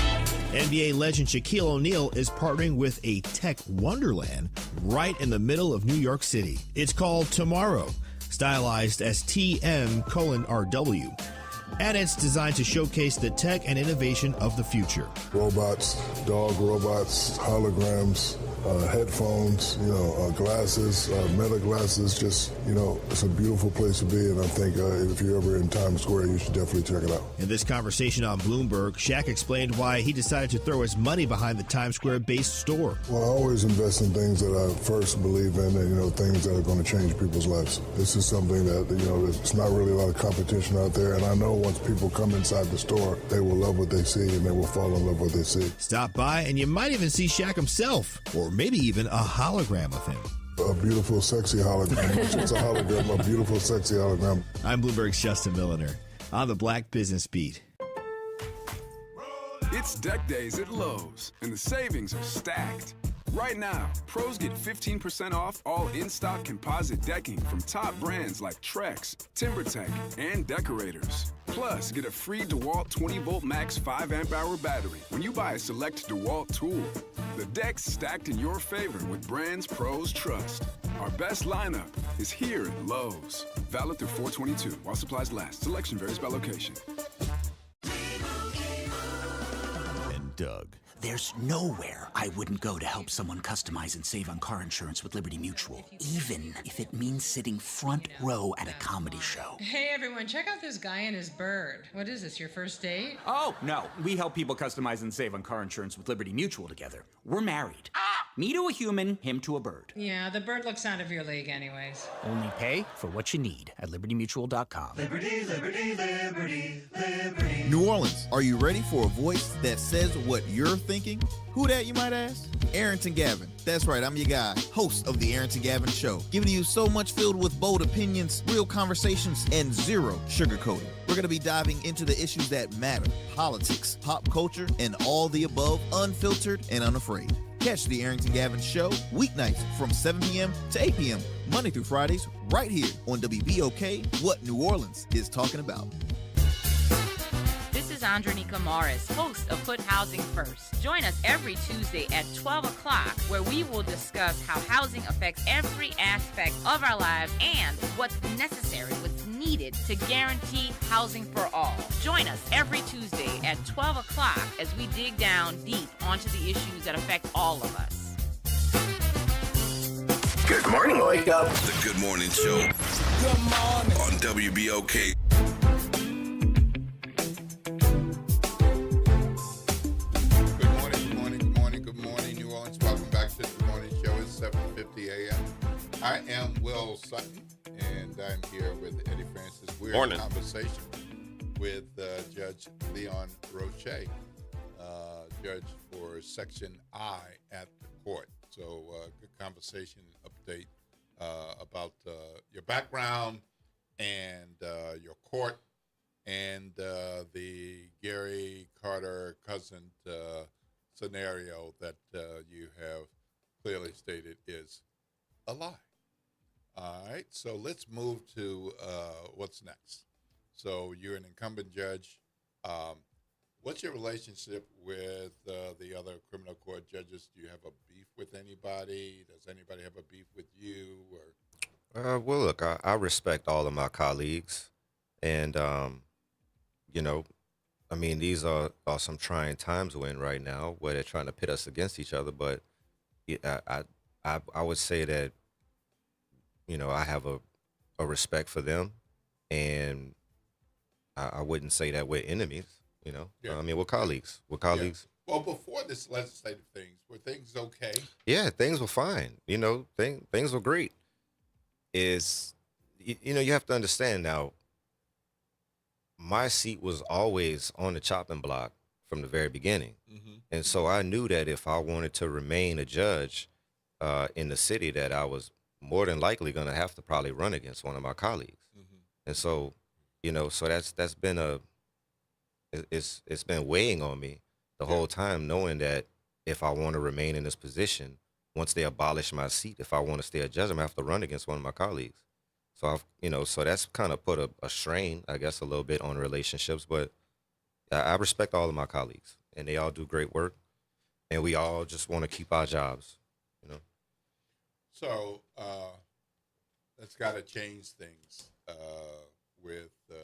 NBA legend Shaquille O'Neal is partnering with a tech wonderland right in the middle of New York City. It's called Tomorrow, stylized as TM:RW. and it's designed to showcase the tech and innovation of the future. Robots, dog robots, holograms, headphones, glasses, meta glasses. Just, it's a beautiful place to be. And I think if you're ever in Times Square, you should definitely check it out. In this conversation on Bloomberg, Shaq explained why he decided to throw his money behind the Times Square-based store. Well, I always invest in things that I first believe in and, things that are going to change people's lives. This is something that, there's not really a lot of competition out there. And I know once people come inside the store, they will love what they see and they will fall in love with what they see. Stop by and you might even see Shaq himself, or maybe even a hologram of him. A beautiful, sexy hologram. It's a hologram, a beautiful, sexy hologram. I'm Bloomberg's Justin Milliner on the Black Business Beat. It's deck days at Lowe's, and the savings are stacked. Right now, pros get 15% off all in-stock composite decking from top brands like Trex, TimberTech, and Decorators. Plus, get a free DeWalt 20-volt max 5-amp-hour battery when you buy a select DeWalt tool. The deck's stacked in your favor with brands pros trust. Our best lineup is here at Lowe's. Valid through 4/22 while supplies last. Selection varies by location. And Doug. There's nowhere I wouldn't go to help someone customize and save on car insurance with Liberty Mutual, even if it means sitting front row at a comedy show. Hey everyone, check out this guy and his bird. What is this, your first date? Oh, no. We help people customize and save on car insurance with Liberty Mutual together. We're married. Me to a human, him to a bird. Yeah, the bird looks out of your league anyways. Only pay for what you need at libertymutual.com. Liberty, liberty, liberty, liberty. New Orleans, are you ready for a voice that says what you're thinking? Who that, you might ask? Arrington Gavin. That's right, I'm your guy, host of the Arrington Gavin Show, giving you so much filled with bold opinions, real conversations, and zero sugarcoating. We're going to be diving into the issues that matter, politics, pop culture, and all the above, unfiltered and unafraid. Catch the Arrington Gavin Show weeknights from 7 p.m. to 8 p.m., Monday through Fridays, right here on WBOK, what New Orleans is talking about. This is Andronika Morris, host of Put Housing First. Join us every Tuesday at 12 o'clock, where we will discuss how housing affects every aspect of our lives and what's necessary, what's needed to guarantee housing for all. Join us every Tuesday at 12 o'clock as we dig down deep onto the issues that affect all of us. Good morning, wake up. The Good Morning Show. Good morning. On WBOK. I am Will Sutton, and I'm here with Eddie Francis. We're Morning. in conversation with Judge Leon Roche, judge for Section I at the court. So good conversation update about your background and your court and the Gary Carter cousin scenario that you have clearly stated is a lie. All right, so let's move to what's next. So you're an incumbent judge. What's your relationship with the other criminal court judges? Do you have a beef with anybody? Does anybody have a beef with you? Or Well, look, I respect all of my colleagues, and these are some trying times we're in right now, where they're trying to pit us against each other. But I would say that I have a respect for them, and I wouldn't say that we're enemies. Yeah. I mean, we're colleagues. We're colleagues. Yeah. Well, before this legislative things, were things okay? Yeah, things were fine. Things were great. You have to understand now, my seat was always on the chopping block from the very beginning. Mm-hmm. And so I knew that if I wanted to remain a judge in the city, that I was more than likely going to have to probably run against one of my colleagues. Mm-hmm. And so, so that's been it's been weighing on me the whole time, knowing that if I want to remain in this position, once they abolish my seat, if I want to stay a judge, I'm going to have to run against one of my colleagues. So so that's kind of put a strain, I guess, a little bit on relationships, but I respect all of my colleagues, and they all do great work, and we all just want to keep our jobs, So that's got to change things with the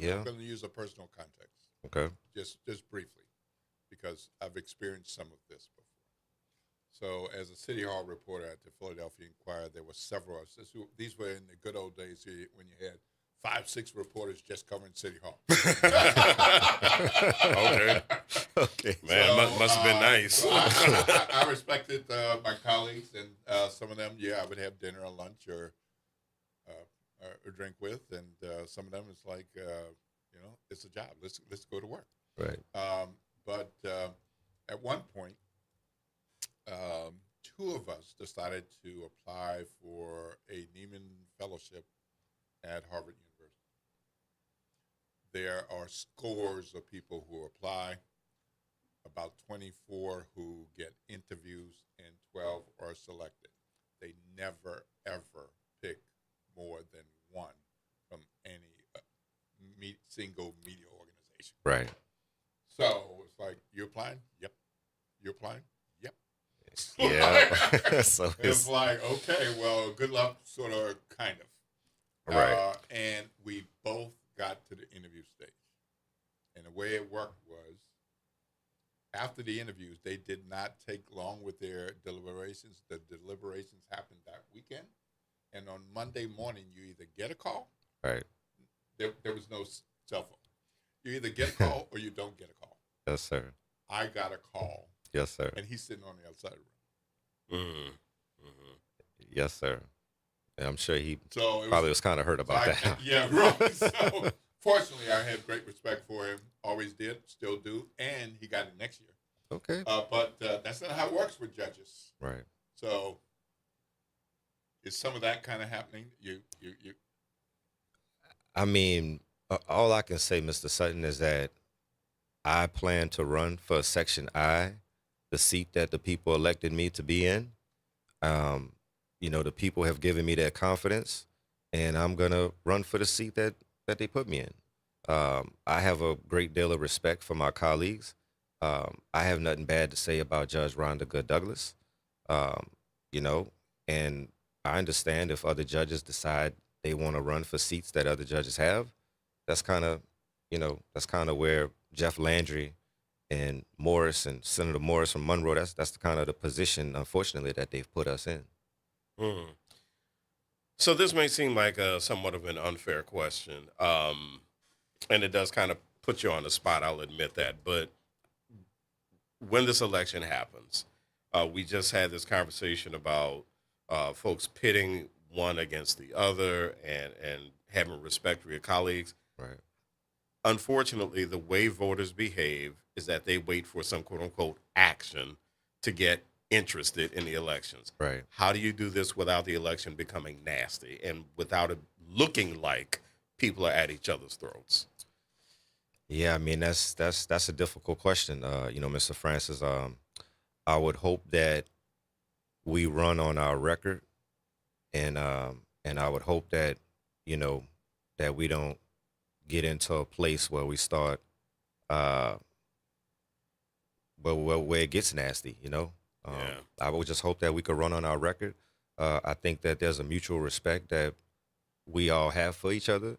I'm going to use a personal context. Okay. Just briefly, because I've experienced some of this before. So, as a City Hall reporter at the Philadelphia Inquirer, there were several of us. These were in the good old days when you had 5-6 reporters just covering City Hall. Okay. Man, so, must have been nice. I respected my colleagues, and some of them, I would have dinner or lunch or drink with, and some of them, it's like, it's a job. Let's go to work. Right. But at one point, 2 of us decided to apply for a Neiman Fellowship at Harvard University. There are scores of people who apply, about 24 who get interviews, and 12 are selected. They never, ever pick more than one from any single media organization. Right. So it's like, you applying? Yep. You applying? Yep. Yeah. So it's like, okay, well, good luck, sort of, kind of. Right. And we both got to the interview stage. And the way it worked was, after the interviews, they did not take long with their deliberations. The deliberations happened that weekend. And on Monday morning, you either get a call. Right. There was no cell phone. You either get a call or you don't get a call. Yes, sir. I got a call. Yes, sir. And he's sitting on the outside of the room. Mm-hmm. Yes, sir. And I'm sure he so probably was kind of hurt about that. Yeah, right. So, fortunately, I had great respect for him. Always did, still do. And he got it next year. Okay. But that's not how it works with judges. Right. So, is some of that kind of happening? You. I mean, all I can say, Mr. Sutton, is that I plan to run for Section I, the seat that the people elected me to be in. The people have given me their confidence, and I'm going to run for the seat that they put me in. I have a great deal of respect for my colleagues. I have nothing bad to say about Judge Rhonda Good Douglas, and I understand if other judges decide they want to run for seats that other judges have. That's kind of where Jeff Landry and Morris and Senator Morris from Monroe, that's the kind of the position, unfortunately, that they've put us in. Mm. So this may seem like somewhat of an unfair question, and it does kind of put you on the spot, I'll admit that. But when this election happens, we just had this conversation about folks pitting one against the other and having respect for your colleagues. Right. Unfortunately, the way voters behave is that they wait for some quote-unquote action to get interested in the elections. Right. How do you do this without the election becoming nasty and without it looking like people are at each other's throats? Yeah, I mean, that's a difficult question. Mr. Francis, I would hope that we run on our record, and I would hope that, that we don't get into a place where we start, where it gets nasty, Yeah. I would just hope that we could run on our record. I think that there's a mutual respect that we all have for each other.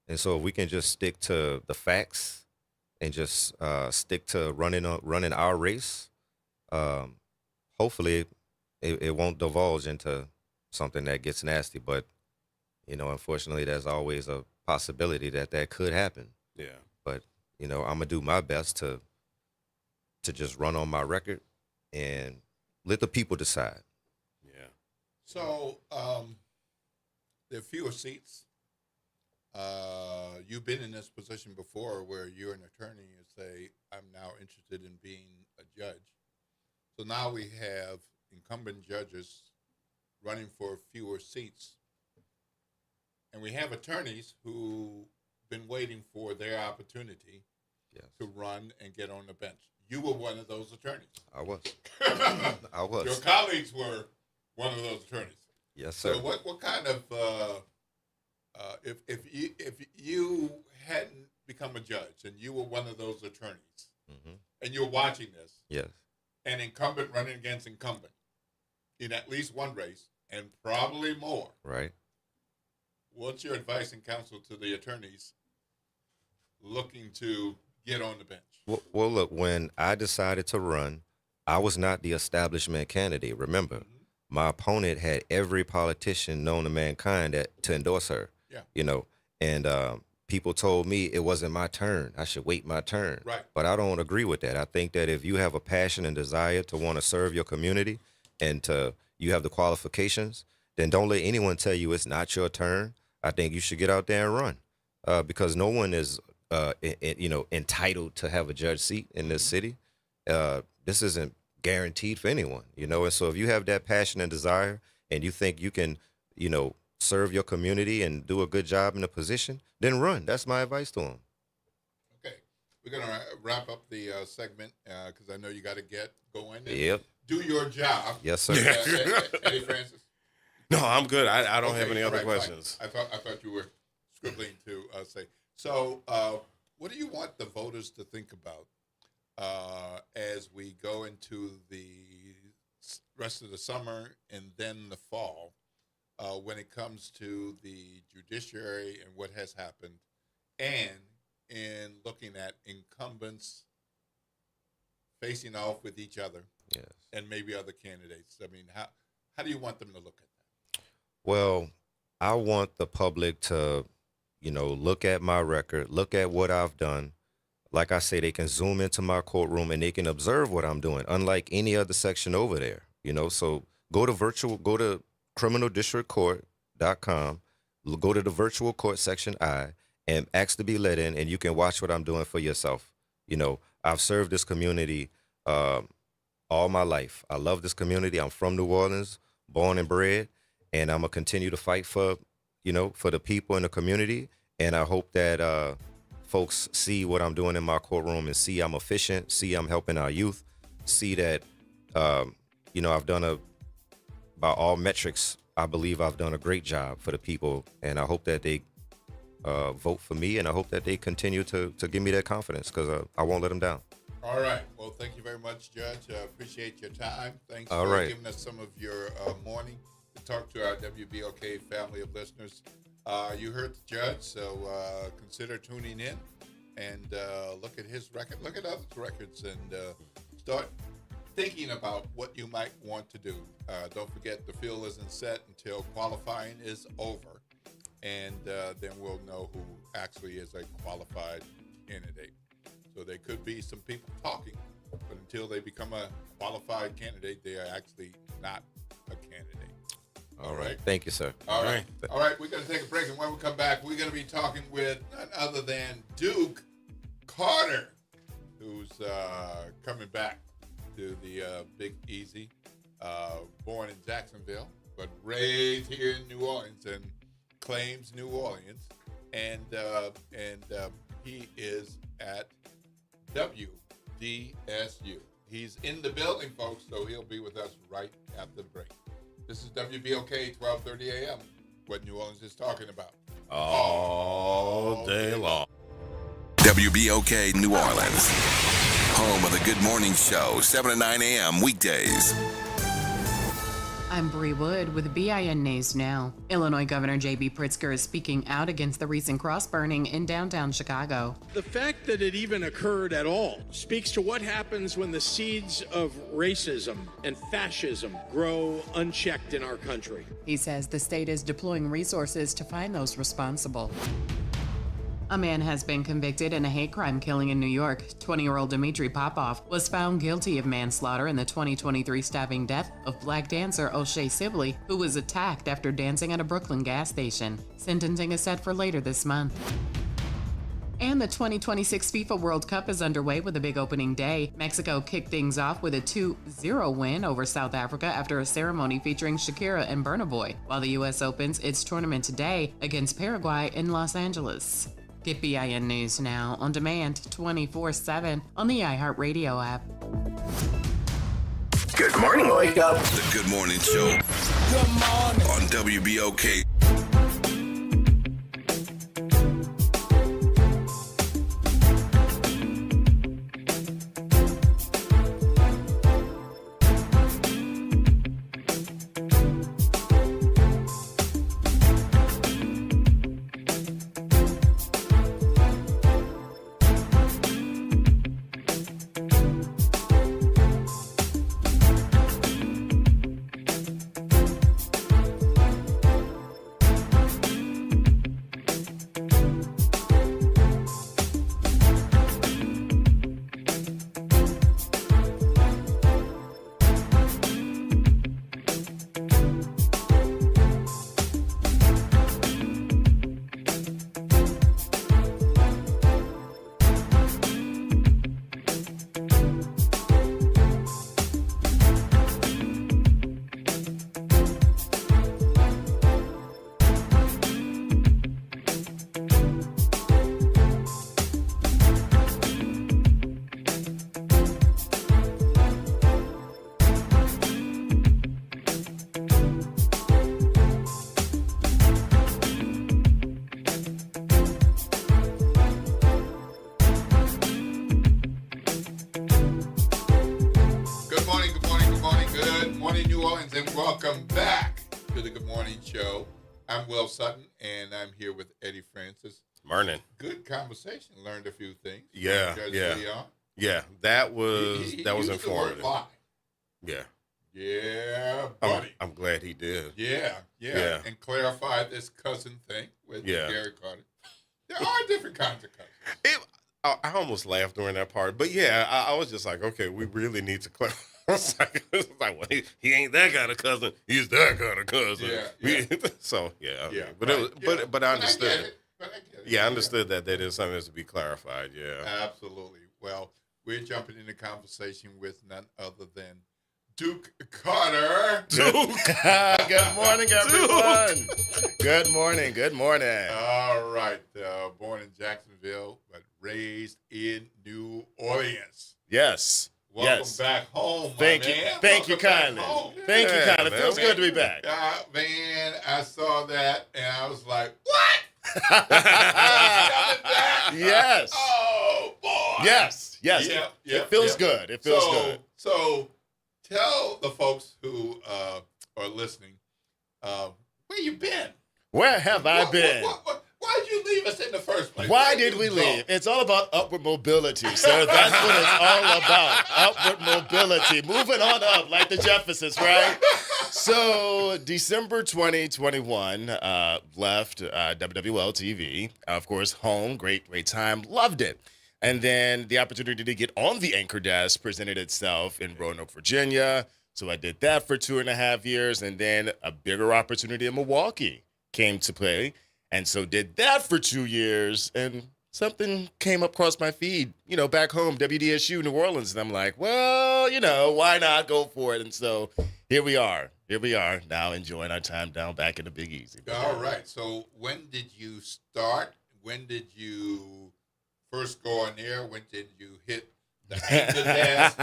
And so if we can just stick to the facts and just stick to running our race, hopefully it won't divulge into something that gets nasty. But, unfortunately, there's always a possibility that could happen. Yeah. But, I'm going to do my best to just run on my record and let the people decide. Yeah. So there are fewer seats. You've been in this position before where you're an attorney and say, I'm now interested in being a judge. So now we have incumbent judges running for fewer seats. And we have attorneys who've been waiting for their opportunity to run and get on the bench. You were one of those attorneys. I was. I was. Your colleagues were one of those attorneys. Yes, sir. So what kind of if you hadn't become a judge and you were one of those attorneys, mm-hmm. and you're watching this, yes, an incumbent running against incumbent in at least one race and probably more, right? What's your advice and counsel to the attorneys looking to get on the bench? Well, look, when I decided to run, I was not the establishment candidate. Remember, my opponent had every politician known to mankind to endorse her. Yeah. You know, and people told me it wasn't my turn. I should wait my turn. Right. But I don't agree with that. I think that if you have a passion and desire to want to serve your community and you have the qualifications, then don't let anyone tell you it's not your turn. I think you should get out there and run because no one is, entitled to have a judge seat in this city. This isn't guaranteed for anyone, and so if you have that passion and desire and you think you can, serve your community and do a good job in a position, then run. That's my advice to them. Okay. We're going to wrap up the segment because I know you got to get going. And Yep. Do your job. Yes, sir. Eddie Francis? No, I'm good. I don't have Okay, any all other right, questions. fine. I thought you were scribbling to say. So what do you want the voters to think about as we go into the rest of the summer and then the fall when it comes to the judiciary and what has happened, and in looking at incumbents facing off with each other, yes, and maybe other candidates? I mean, how do you want them to look at that? Well, I want the public to, look at my record, look at what I've done. Like I say, they can zoom into my courtroom and they can observe what I'm doing, unlike any other section over there, So go to criminaldistrictcourt.com, go to the virtual court section and ask to be let in, and you can watch what I'm doing for yourself. I've served this community all my life. I love this community. I'm from New Orleans, born and bred, and I'm going to continue to fight for the people in the community. And I hope that folks see what I'm doing in my courtroom and see I'm efficient, see I'm helping our youth, see that, I've done by all metrics, I believe I've done a great job for the people. And I hope that they vote for me, and I hope that they continue to give me that confidence because I won't let them down. All right. Well, thank you very much, Judge. I appreciate your time. Thanks All for right. giving us some of your morning to talk to our WBOK family of listeners. You heard the judge, so consider tuning in and look at his record, look at others' records, and start thinking about what you might want to do. Don't forget, the field isn't set until qualifying is over, and then we'll know who actually is a qualified candidate. So there could be some people talking, but until they become a qualified candidate, they are actually not a candidate. All right. Thank you, sir. All right. All right. We're going to take a break, and when we come back, we're going to be talking with none other than Duke Carter, who's coming back to the Big Easy, born in Jacksonville, but raised here in New Orleans and claims New Orleans. And he is at WDSU. He's in the building, folks, so he'll be with us right after the break. This is WBOK 1230 AM, what New Orleans is talking about. All day long. WBOK New Orleans, home of the Good Morning Show, 7 to 9 a.m. weekdays. I'm Bree Wood with BIN News Now. Illinois Governor J.B. Pritzker is speaking out against the recent cross burning in downtown Chicago. The fact that it even occurred at all speaks to what happens when the seeds of racism and fascism grow unchecked in our country. He says the state is deploying resources to find those responsible. A man has been convicted in a hate crime killing in New York. 20-year-old Dmitry Popov was found guilty of manslaughter in the 2023 stabbing death of black dancer O'Shea Sibley, who was attacked after dancing at a Brooklyn gas station. Sentencing is set for later this month. And the 2026 FIFA World Cup is underway with a big opening day. Mexico kicked things off with a 2-0 win over South Africa after a ceremony featuring Shakira and Burna Boy, while the U.S. opens its tournament today against Paraguay in Los Angeles. Get BIN News Now on demand 24/7 on the iHeartRadio app. Good morning, wake up. The Good Morning Show. Good morning. On WBOK. I'm Will Sutton, and I'm here with Eddie Francis. Morning. Good conversation. Learned a few things. Yeah, Judge yeah. Leon. Yeah, that was He that was used the word informative. lie. Yeah. Yeah, buddy. I'm glad he did. Yeah. And clarify this cousin thing with Gary Carter. There are different kinds of cousins. I almost laughed during that part, but yeah, I was just like, okay, we really need to clarify. It's like, well, he ain't that kind of cousin. He's that kind of cousin. Yeah. So yeah. But right. it was, but I understood. I get it. Yeah, I understood that is something that's to be clarified. Yeah. Absolutely. Well, we're jumping into conversation with none other than Duke Carter. Good morning, everyone. Good morning. Good morning. All right. Born in Jacksonville, but raised in New Orleans. Yes. Welcome back home, Thank you. man. Thank you kindly. Thank you kindly. It feels good to be back. Man, I saw that and I was like, what? Yes. Oh, boy. Yes. It feels good. It feels good. So tell the folks who are listening, where you been? Where have I been? Why did you leave us in the first place? Why did we leave? It's all about upward mobility, sir. That's what it's all about. Upward mobility. Moving on up like the Jeffersons, right? So December 2021, left WWL TV. Of course, home. Great time. Loved it. And then the opportunity to get on the anchor desk presented itself in Roanoke, Virginia. So I did that for 2.5 years. And then a bigger opportunity in Milwaukee came to play. And so did that for 2 years, and something came up across my feed, back home, WDSU, New Orleans. And I'm like, well, why not go for it? And so here we are now enjoying our time down back in the Big Easy. All right. So when did you start? When did you first go on air? When did you hit the anchor desk?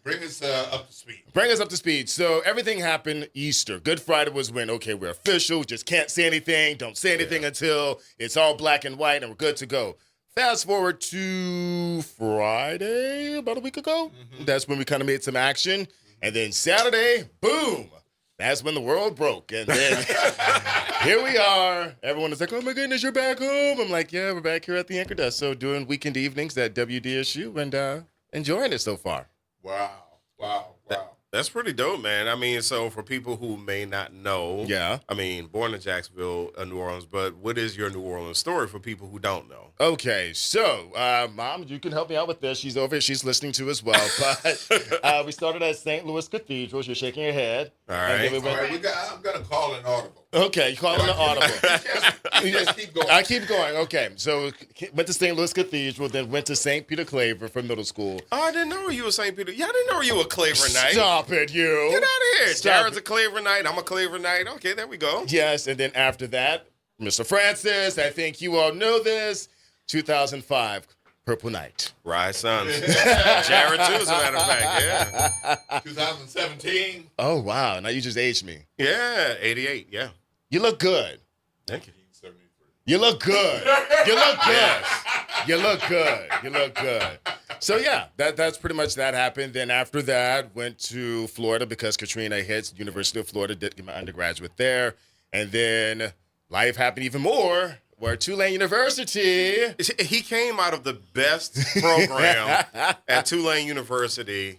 Bring us up to speed. Bring us up to speed. So everything happened Easter. Good Friday was when, okay, we're official. Just can't say anything. Don't say anything until it's all black and white and we're good to go. Fast forward to Friday, about a week ago. Mm-hmm. That's when we kind of made some action. And then Saturday, boom. That's when the world broke. And then here we are. Everyone is like, oh, my goodness, you're back home. I'm like, yeah, we're back here at the anchor desk. So doing weekend evenings at WDSU and enjoying it so far. Wow. That's pretty dope, man. I mean, so for people who may not know, I mean, born in Jacksonville, New Orleans, but what is your New Orleans story for people who don't know? Okay, so, Mom, you can help me out with this. She's over here. She's listening to as well. But we started at St. Louis Cathedral. You're shaking your head. All right. I'm going to call an audible. Okay, you call it an audible. Just keep going. I keep going. Okay, so went to St. Louis Cathedral, then went to St. Peter Claver for middle school. Oh, I didn't know you were St. Peter. Yeah, I didn't know you were a Claver Knight. Stop it, you. Get out of here. Stop Jared's a Claver Knight. I'm a Claver Knight. Okay, there we go. Yes, and then after that, Mr. Francis, I think you all know this, 2005, Purple Knight. Rise Sons. Jared, too, as a matter of fact, yeah. 2017. Oh, wow. Now you just aged me. Yeah, 88, yeah. You look good. Thank you. You look good. You look good. You look good. You look good. So, yeah, that's pretty much that happened. Then after that, went to Florida because Katrina hit University of Florida, did get my undergraduate there. And then life happened even more. Where Tulane University. He came out of the best program at Tulane University.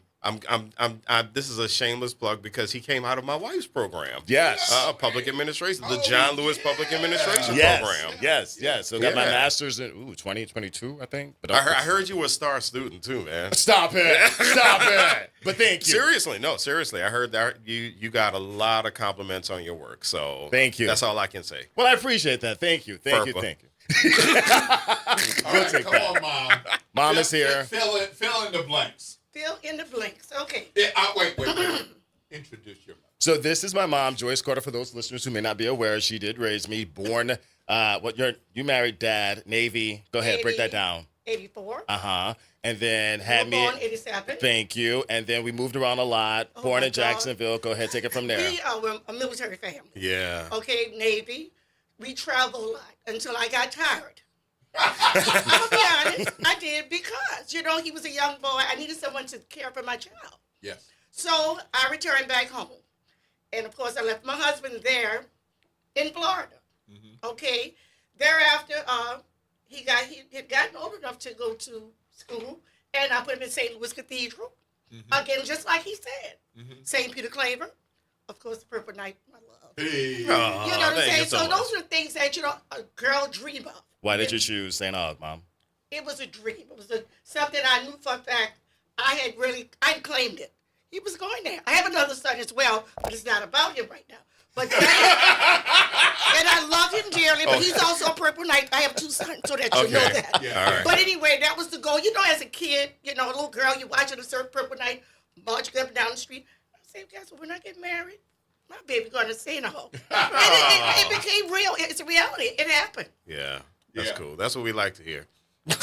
This is a shameless plug because he came out of my wife's program. Yes. Public administration, the John Lewis Public Administration program. Yes. So got my master's in 2022, I think. But I heard you were a star student too, man. Stop it. But thank you. Seriously. I heard that you got a lot of compliments on your work. So thank you. That's all I can say. Well, I appreciate that. Thank you. All right, come on, Mom. Mom is here. Fill in the blanks. Fill in the blanks. Okay. Yeah, wait. Introduce your mom. So this is my mom, Joyce Carter. For those listeners who may not be aware, she did raise me. Born, you married Dad, Navy. Go ahead, break that down. 84. And then had me. Born 87. Thank you. And then we moved around a lot. Born in Jacksonville. Go ahead, take it from there. We are a military family. Yeah. Okay, Navy. We travel a lot until I got tired. I'm gonna be honest, I did because, he was a young boy. I needed someone to care for my child. Yes. So I returned back home. And of course, I left my husband there in Florida. Okay. Thereafter, he had gotten old enough to go to school, and I put him in St. Louis Cathedral. Again, just like he said. St. Peter Claver. Of course, the Purple Night, my love. Hey. You know what I'm saying? So So those are the things that, a girl dream of. Why did you choose St. Aug, Mom? It was a dream. It was something I knew for a fact. I claimed it. He was going there. I have another son as well, but it's not about him right now. But and I love him dearly, but he's also a Purple Knight. I have 2 sons, so that you know that. Yeah. All right. But anyway, that was the goal. As a kid, a little girl, you're watching a certain Purple Knight marching up and down the street. I say, guess what? When I get married, my baby going to St. Aug. And it became real. It's a reality. It happened. Yeah, that's cool. That's what we like to hear. But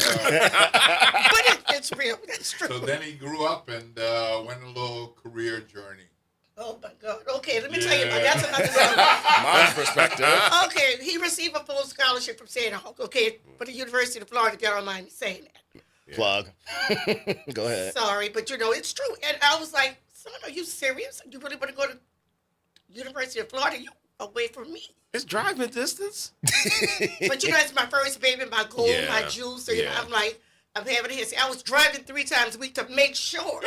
it's real. That's true. So then he grew up and went on a little career journey. Oh my God. Okay, let me tell you about that's another story. Mom's perspective. Okay, he received a full scholarship from St. Aug, okay, for the University of Florida, if y'all don't mind me saying that. Plug. Go ahead. Sorry, but it's true. And I was like, son, are you serious? You really want to go to University of Florida? You away from me. It's driving distance. But it's my first baby, my gold, my jewels. So I'm like, I'm having his. I was driving 3 times a week to make sure.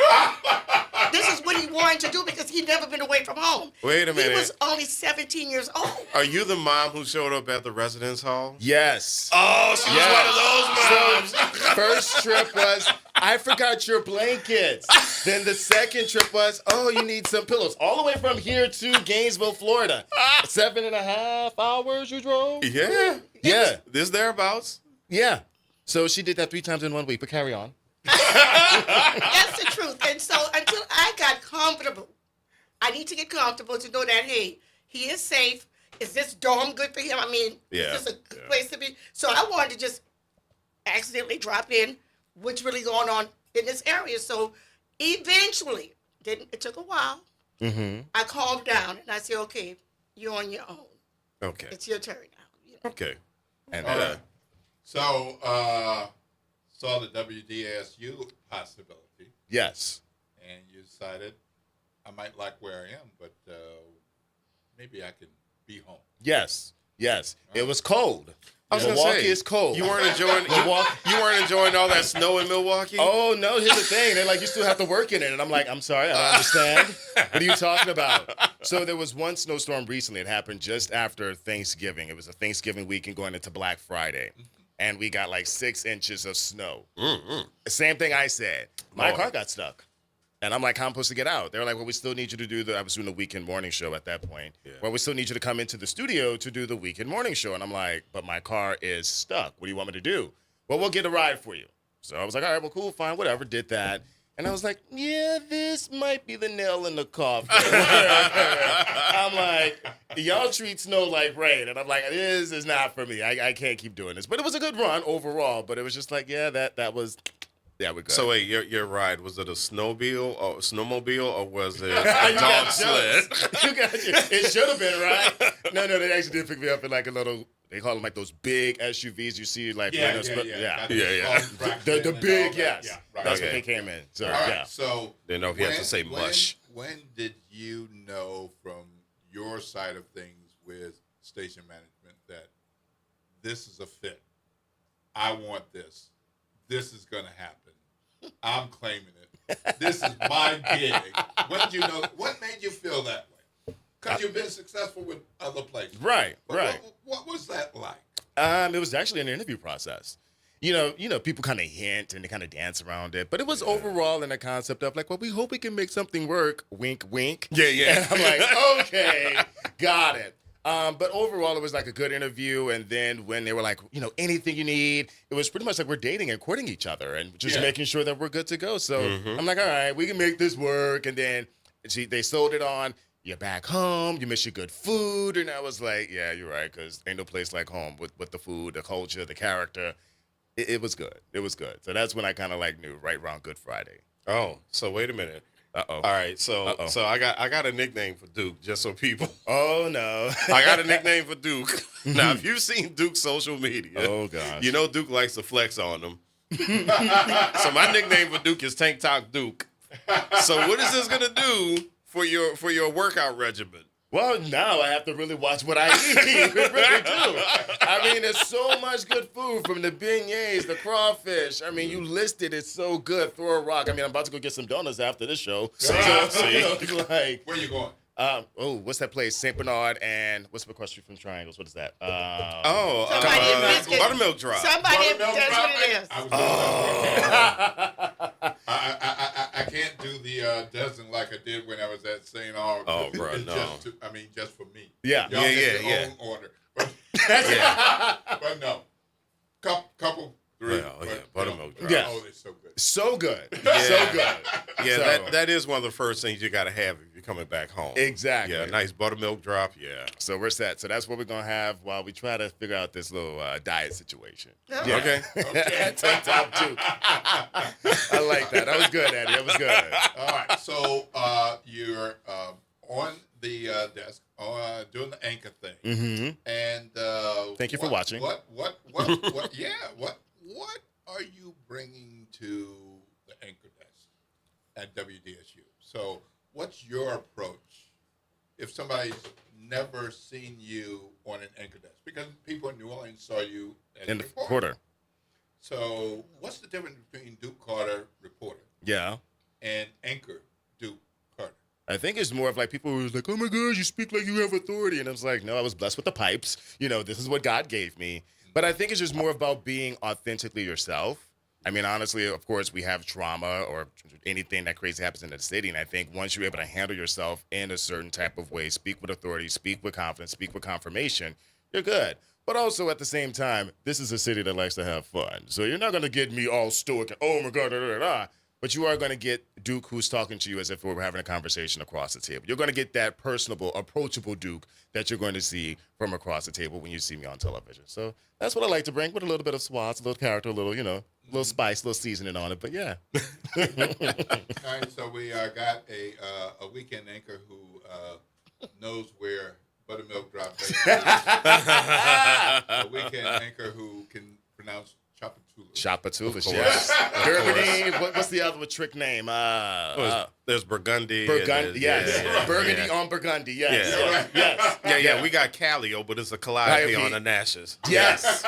This is what he wanted to do because he'd never been away from home. Wait a minute. He was only 17 years old. Are you the mom who showed up at the residence hall? Yes. Oh, she was one of those moms. So, first trip was, I forgot your blankets. Then the second trip was, oh, you need some pillows. All the way from here to Gainesville, Florida. 7.5 hours you drove? Yeah. Yeah. This thereabouts? Yeah. So she did that 3 times in 1 week, but carry on. That's the truth. And so until I got comfortable, I need to get comfortable to know that, hey, he is safe. Is this dorm good for him? I mean, is this a good place to be? So I wanted to just accidentally drop in what's really going on in this area. So eventually, it took a while. I calmed down and I said, okay, you're on your own. Okay. It's your turn now. Okay. And All right. So, saw the WDSU possibility. Yes. And you decided, I might like where I am, but maybe I can be home. Yes. Yes. It was cold. I was gonna Milwaukee say, is cold. You weren't enjoying you weren't enjoying all that snow in Milwaukee? Oh, no, here's the thing. They're like, you still have to work in it. And I'm like, I'm sorry, I don't understand. What are you talking about? So there was one snowstorm recently. It happened just after Thanksgiving. It was a Thanksgiving weekend going into Black Friday. And we got like 6 inches of snow. Same thing I said. My car got stuck. And I'm like, how am I supposed to get out? They were like, well, we still need you to do I was doing the weekend morning show at that point. Yeah. Well, we still need you to come into the studio to do the weekend morning show. And I'm like, but my car is stuck. What do you want me to do? Well, we'll get a ride for you. So I was like, all right, well, cool, fine, whatever. Did that. And I was like, yeah, this might be the nail in the coffin. I'm like, y'all treat snow like rain. And I'm like, this is not for me. I can't keep doing this. But it was a good run overall. But it was just like, yeah, that was... Yeah, we're good. So wait, your ride, was it a snowmobile or was it a dog sled? It should have been, right? No, they actually did pick me up in like a little, they call them like those big SUVs you see like Yeah. The big, yes. Yeah, right. That's what they came in. So, All right, yeah. so Didn't know if you had to say mush. When did you know from your side of things with station management that this is a fit? I want this. This is going to happen. I'm claiming it. This is my gig. When did you know? What made you feel that way? Because you've been successful with other places. Right, But right. What was that like? It was actually an interview process. You know, people kind of hint and they kind of dance around it, but it was overall in the concept of like, well, we hope we can make something work. Wink, wink. Yeah. And I'm like, okay, got it. But overall, it was like a good interview. And then when they were like, anything you need, it was pretty much like we're dating and courting each other and just making sure that we're good to go. So I'm like, all right, we can make this work. And then they sold it on, you're back home, you miss your good food. And I was like, yeah, you're right, because ain't no place like home with the food, the culture, the character. It was good. It was good. So that's when I kind of like knew right around Good Friday. Oh, so wait a minute. Uh-oh. All right, so I got a nickname for Duke, just so people. Oh no. I got a nickname for Duke. Now, if you've seen Duke's social media, oh gosh, you know Duke likes to flex on them. So my nickname for Duke is Tank Top Duke. So what is this gonna do for your workout regimen? Well, now I have to really watch what I eat. I really do. I mean, there's so much good food from the beignets, the crawfish. I mean, you listed it so good. Throw a rock. I mean, I'm about to go get some donuts after this show. So, like, where you going? What's that place? St. Bernard and what's the question from Triangles? What is that? Buttermilk Drop. Somebody that's what it is. I can't do the dozen like I did when I was at St. Aug. Oh, bro, no. Just for me. Yeah. Y'all get your own order. But no. Couple, three. Buttermilk Drop. Yeah. Oh, they're so good. So good. Yeah. So good. Yeah, So- that is one of the first things you got to have if you're coming back home. Exactly. Yeah, nice buttermilk drop. Yeah. So we're set. So that's what we're going to have while we try to figure out this little diet situation. Yeah. Okay. Tank top too. I like that. That was good, Eddie. That was good. All right. So you're on the desk doing the anchor thing. Mm-hmm. And Thank you for watching. What are you bringing to the anchor desk at WDSU? So what's your approach if somebody's never seen you on an anchor desk? Because people in New Orleans saw you as In a the reporter. quarter. So what's the difference between Duke Carter, reporter, Yeah. and anchor Duke Carter? I think it's more of like people who was like, oh my God, you speak like you have authority. And I was like, no, I was blessed with the pipes. You know, this is what God gave me. But I think it's just more about being authentically yourself. I mean, honestly, of course, we have trauma or anything that crazy happens in the city. And I think once you're able to handle yourself in a certain type of way, speak with authority, speak with confidence, speak with confirmation, you're good. But also at the same time, this is a city that likes to have fun. So you're not going to get me all stoic and, oh my God, da, da, da, da. But you are going to get Duke who's talking to you as if we were having a conversation across the table. You're going to get that personable, approachable Duke that you're going to see from across the table when you see me on television. So that's what I like to bring, with a little bit of swats, a little character, a little, a little spice, a little seasoning on it. But yeah. All right, so we got a weekend anchor who knows where buttermilk drop is. A weekend anchor who can pronounce Chapatoulas. Chapatoulas, yes. Burgundy, what's the other trick name? There's Burgundy. Burgundy, yes. Yeah. Burgundy on Burgundy, yes. Yeah. Yes. Yeah. We got Calio, but it's a Calliope on the Nashes. Yes.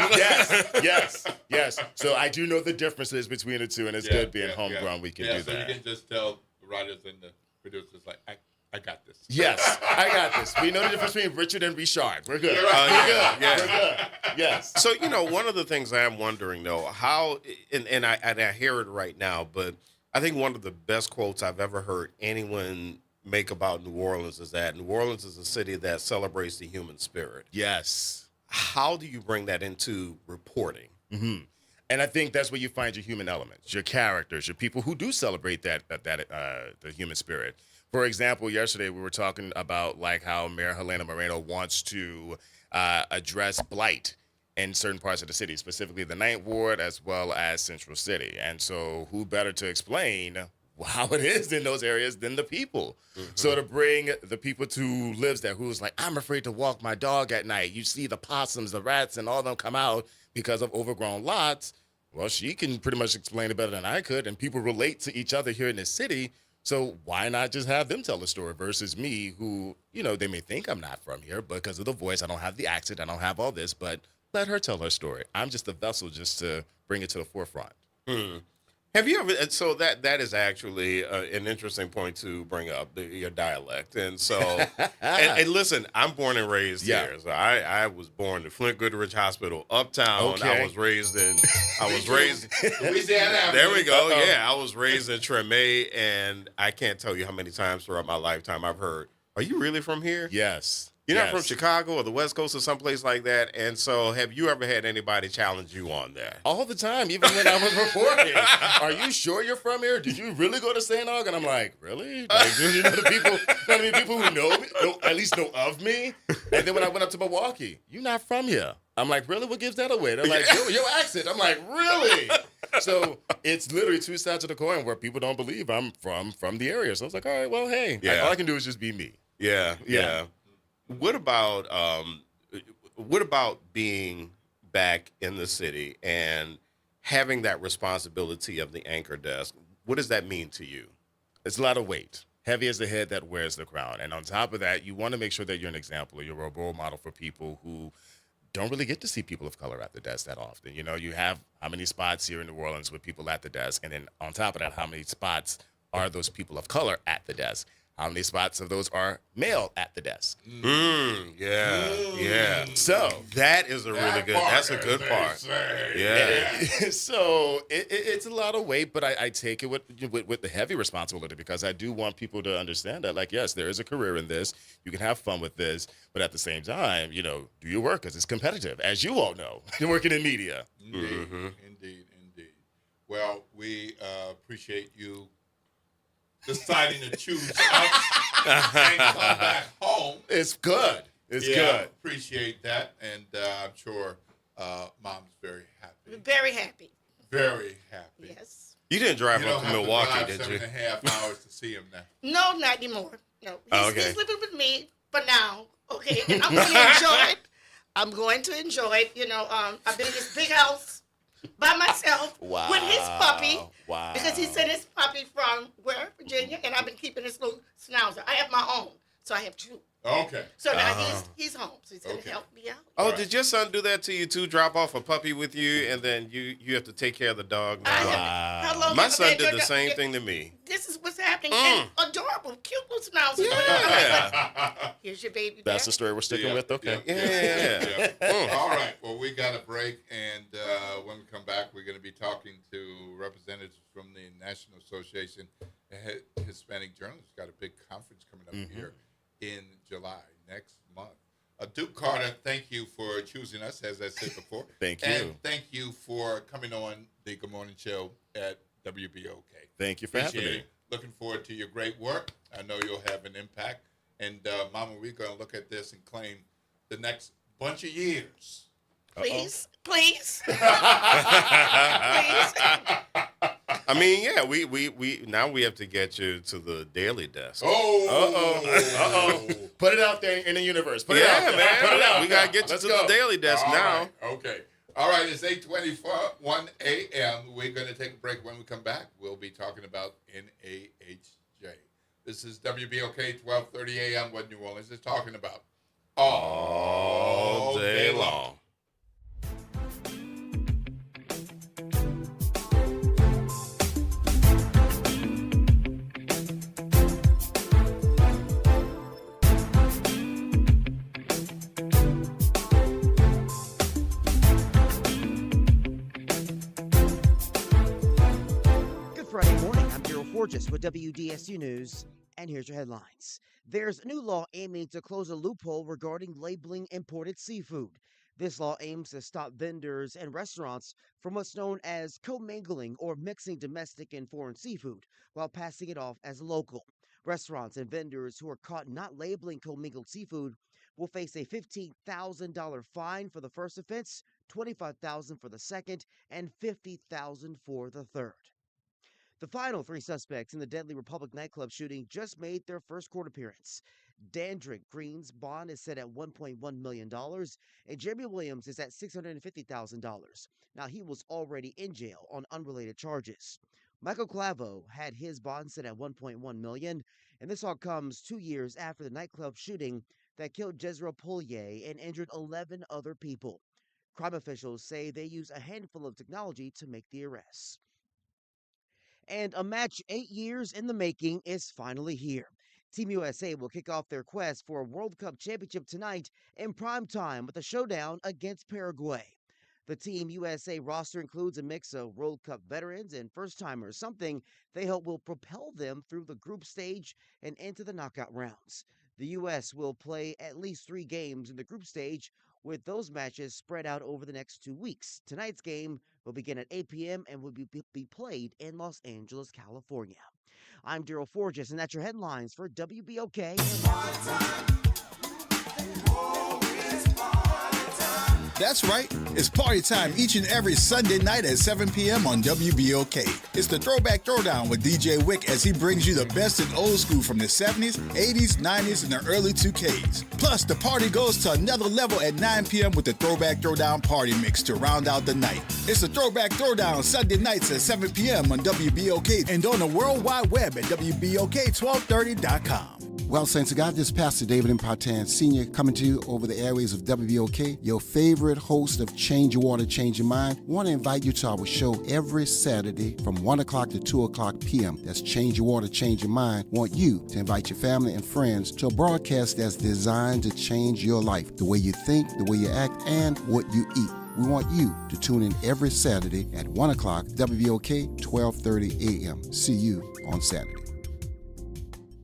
Yes. So I do know the differences between the two, and it's good being homegrown. We can do so that. you can just tell the writers and the producers, like, I got this. Yes, I got this. We know the difference between Richard and Richard. We're good. You're right. We're good. Yeah. We're good. Yes. So, one of the things I am wondering, though, how, and I hear it right now, but I think one of the best quotes I've ever heard anyone make about New Orleans is that New Orleans is a city that celebrates the human spirit. Yes. How do you bring that into reporting? Mm-hmm. And I think that's where you find your human elements, your characters, your people who do celebrate the human spirit. For example, yesterday we were talking about like how Mayor Helena Moreno wants to address blight in certain parts of the city, specifically the Ninth Ward as well as Central City. And so who better to explain how it is in those areas than the people? Mm-hmm. So to bring the people who lives there, who's like, I'm afraid to walk my dog at night. You see the possums, the rats, and all of them come out because of overgrown lots. Well, she can pretty much explain it better than I could. And people relate to each other here in this city. So why not just have them tell the story versus me who, they may think I'm not from here, but because of the voice, I don't have the accent, I don't have all this, but let her tell her story. I'm just a vessel just to bring it to the forefront. Have you ever, so that is actually an interesting point to bring up, your dialect. And so, and listen, I'm born and raised here. So I was born in Flint Goodrich Hospital, Uptown. Okay. I was raised Louisiana. There we go. Yeah, I was raised in Treme, and I can't tell you how many times throughout my lifetime I've heard, are you really from here? Yes. You're not from Chicago or the West Coast or someplace like that. And so have you ever had anybody challenge you on that? All the time, even when I was reporting. Are you sure you're from here? Did you really go to St. Aug? And I'm like, really? Like, the people who know me, at least know of me? And then when I went up to Milwaukee, you're not from here. I'm like, really? What gives that away? They're like, your accent. I'm like, really? So it's literally two sides of the coin where people don't believe I'm from the area. So I was like, all right, well, hey, all I can do is just be me. Yeah. What about being back in the city and having that responsibility of the anchor desk? What does that mean to you? It's a lot of weight. Heavy is the head that wears the crown. And on top of that, you want to make sure that you're an example, or you're a role model for people who don't really get to see people of color at the desk that often. You know, you have how many spots here in New Orleans with people at the desk, and then on top of that, how many spots are those people of color at the desk? How many spots of those are male at the desk? Yeah. So that is a really good. That's a good part. Yeah. So it's a lot of weight, but I take it with the heavy responsibility, because I do want people to understand that, like, yes, there is a career in this. You can have fun with this, but at the same time, you know, do your work, because it's competitive, as you all know, working in media. Indeed. Well, we appreciate you deciding to choose us and come back home. It's good. It's good. Appreciate that, and I'm sure Mom's very happy. Very happy. Very happy. Yes. You didn't drive You up don't to have Milwaukee, to did drive you? 7.5 hours to see him now. No, not anymore. No. He's living with me for now. Okay, and I'm going to enjoy it. I'm going to enjoy it. You know, I've been in this big house by myself with his puppy. Wow. Because he sent his puppy from Virginia, and I've been keeping this little schnauzer. I have my own, so I have two. Okay. So now he's home, so he's going to help me out. Oh, did your son do that to you too? Drop off a puppy with you, and then you have to take care of the dog now? How long My have I son had did your the dog? same thing to me. This is what's happening. And adorable, cute little schnauzer. Yeah. Here's your baby. That's the story we're sticking with? Okay. Yeah. All right. Well, we got a break, and when we come back, we're going to be talking to representatives from the National Association of Hispanic Journalists. Got a big conference coming up here in July next month. Duke Carter, thank you for choosing us, as I said before. Thank you. And thank you for coming on the Good Morning Show at WBOK. Thank you for having Appreciate me. it. Looking forward to your great work. I know you'll have an impact. And, Mama, we're going to look at this and claim the next bunch of years. Please. I mean, yeah, we now we have to get you to the daily desk. Put it out there in the universe. Put it Yeah, out there. man. Put it out We there. gotta get you Let's to go. the daily desk All now. right. Okay. All right. It's 8:21 a.m. We're going to take a break. When we come back, we'll be talking about NAHJ. This is WBOK 12:30 a.m. What New Orleans is talking about all day long. Good Friday morning. I'm Daryl Forges with WDSU News, and here's your headlines. There's a new law aiming to close a loophole regarding labeling imported seafood. This law aims to stop vendors and restaurants from what's known as commingling or mixing domestic and foreign seafood while passing it off as local. Restaurants and vendors who are caught not labeling commingled seafood will face a $15,000 fine for the first offense, $25,000 for the second, and $50,000 for the third. The final three suspects in the deadly Republic nightclub shooting just made their first court appearance. Dandrick Green's bond is set at $1.1 million, and Jeremy Williams is at $650,000. Now, he was already in jail on unrelated charges. Michael Clavo had his bond set at $1.1 million, and this all comes 2 years after the nightclub shooting that killed Jezreel Poulier and injured 11 other people. Crime officials say they use a handful of technology to make the arrests. And a match 8 years in the making is finally here. Team USA will kick off their quest for a World Cup championship tonight in prime time with a showdown against Paraguay. The Team USA roster includes a mix of World Cup veterans and first-timers, something they hope will propel them through the group stage and into the knockout rounds. The U.S. will play at least 3 games in the group stage, with those matches spread out over the next 2 weeks. Tonight's game will begin at 8 p.m. and will be played in Los Angeles, California. I'm Daryl Forges, and that's your headlines for WBOK. That's right. It's party time each and every Sunday night at 7 p.m. on WBOK. It's the Throwback Throwdown with DJ Wick as he brings you the best in old school from the 70s, 80s, 90s, and the early 2Ks. Plus, the party goes to another level at 9 p.m. with the Throwback Throwdown Party Mix to round out the night. It's the Throwback Throwdown Sunday nights at 7 p.m. on WBOK and on the World Wide Web at WBOK1230.com. Well, Saints of God, this is Pastor David Impartan Sr. coming to you over the airways of WBOK, your favorite host of Change Your Water, Change Your Mind. I want to invite you to our show every Saturday from 1 o'clock to 2 o'clock p.m. That's Change Your Water, Change Your Mind. I want you to invite your family and friends to a broadcast that's designed to change your life, the way you think, the way you act, and what you eat. We want you to tune in every Saturday at 1 o'clock, WBOK, 1230 a.m. See you on Saturday.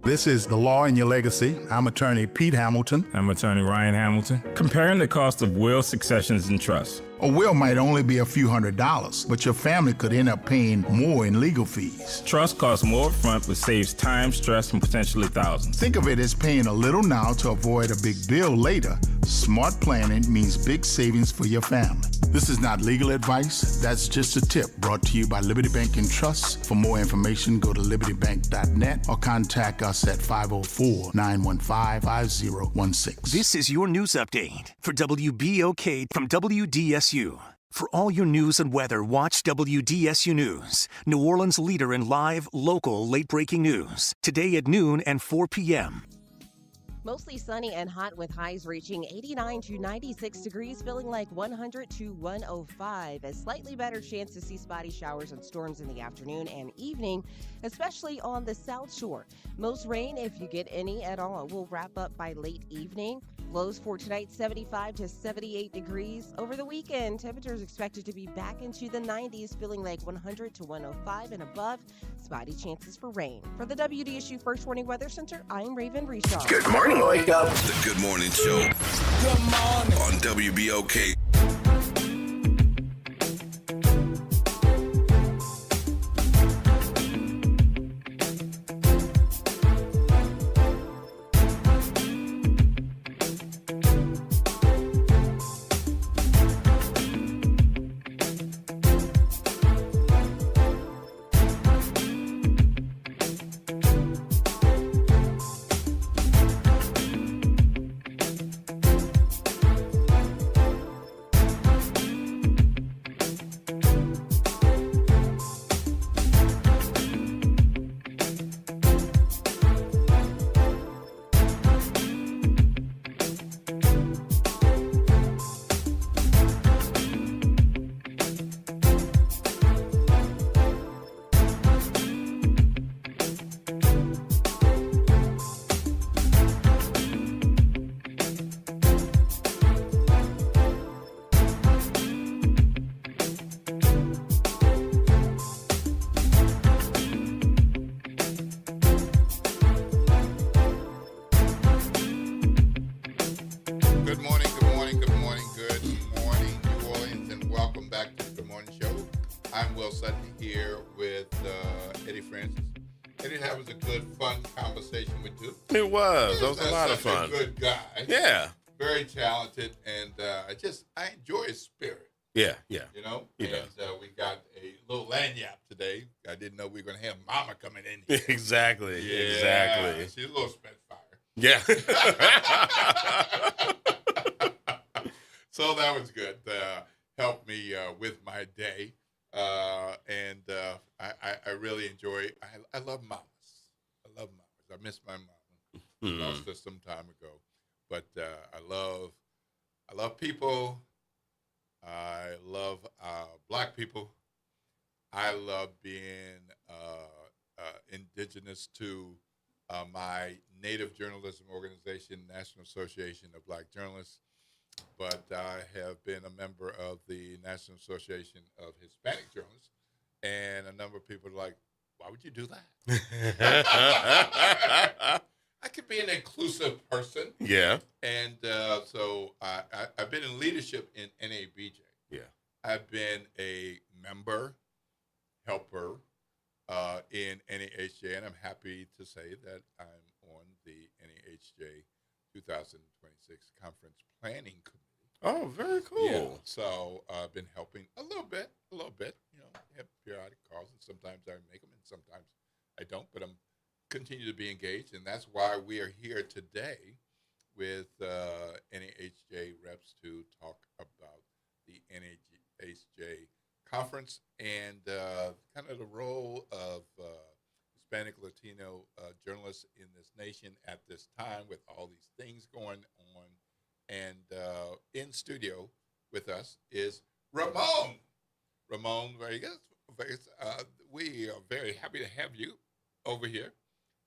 This is The Law and Your Legacy. I'm attorney Pete Hamilton. I'm attorney Ryan Hamilton. Comparing the cost of will, successions, and trusts. A will might only be a few $100s, but your family could end up paying more in legal fees. Trust costs more upfront, but saves time, stress, and potentially thousands. Think of it as paying a little now to avoid a big bill later. Smart planning means big savings for your family. This is not legal advice. That's just a tip brought to you by Liberty Bank and Trust. For more information, go to libertybank.net or contact us at 504-915-5016. This is your news update for WBOK from WDSU. For all your news and weather, watch WDSU News, New Orleans' leader in live, local, late-breaking news. Today at noon and 4 p.m. Mostly sunny and hot with highs reaching 89 to 96 degrees, feeling like 100 to 105. A slightly better chance to see spotty showers and storms in the afternoon and evening, especially on the South Shore. Most rain, if you get any at all, will wrap up by late evening. Lows for tonight, 75 to 78 degrees. Over the weekend, temperatures expected to be back into the 90s, feeling like 100 to 105 and above. Spotty chances for rain. For the WDSU First Warning Weather Center, I'm Raven Reshaw. Good morning, wake up. The Good Morning Show. Good morning. On WBOK. I'm Will Sutton here with Eddie Francis. Eddie, that was a good, fun conversation with you. It was. That was a lot of fun. A good guy. Yeah. Very talented, and I enjoy his spirit. Yeah, yeah. You know? He does. We got a little lagniappe today. I didn't know we were going to have Mama coming in here. Exactly. Yeah, exactly. She's a little Spitfire. Yeah. So that was good. Helped me with my day. I really enjoy it. I love mamas. I love mamas. I miss my mama. Lost her some time ago. But I love people. I love black people. I love being indigenous to my native journalism organization, National Association of Black Journalists. But I have been a member of the National Association of Hispanic Journalists. And a number of people are like, why would you do that? I could be an inclusive person. Yeah. And so I've been in leadership in NABJ. Yeah. I've been a member, helper in NAHJ, and I'm happy to say that I'm on the NAHJ 2026 Conference Planning Committee. Oh, very cool. Yeah. So I've been helping a little bit. Have periodic calls, and sometimes I make them, and sometimes I don't. But I'm continue to be engaged, and that's why we are here today with NAHJ reps to talk about the NAHJ conference and kind of the role of Hispanic Latino journalists in this nation at this time with all these things going on. And in studio with us is Ramon. Ramon Vegas. We are very happy to have you over here.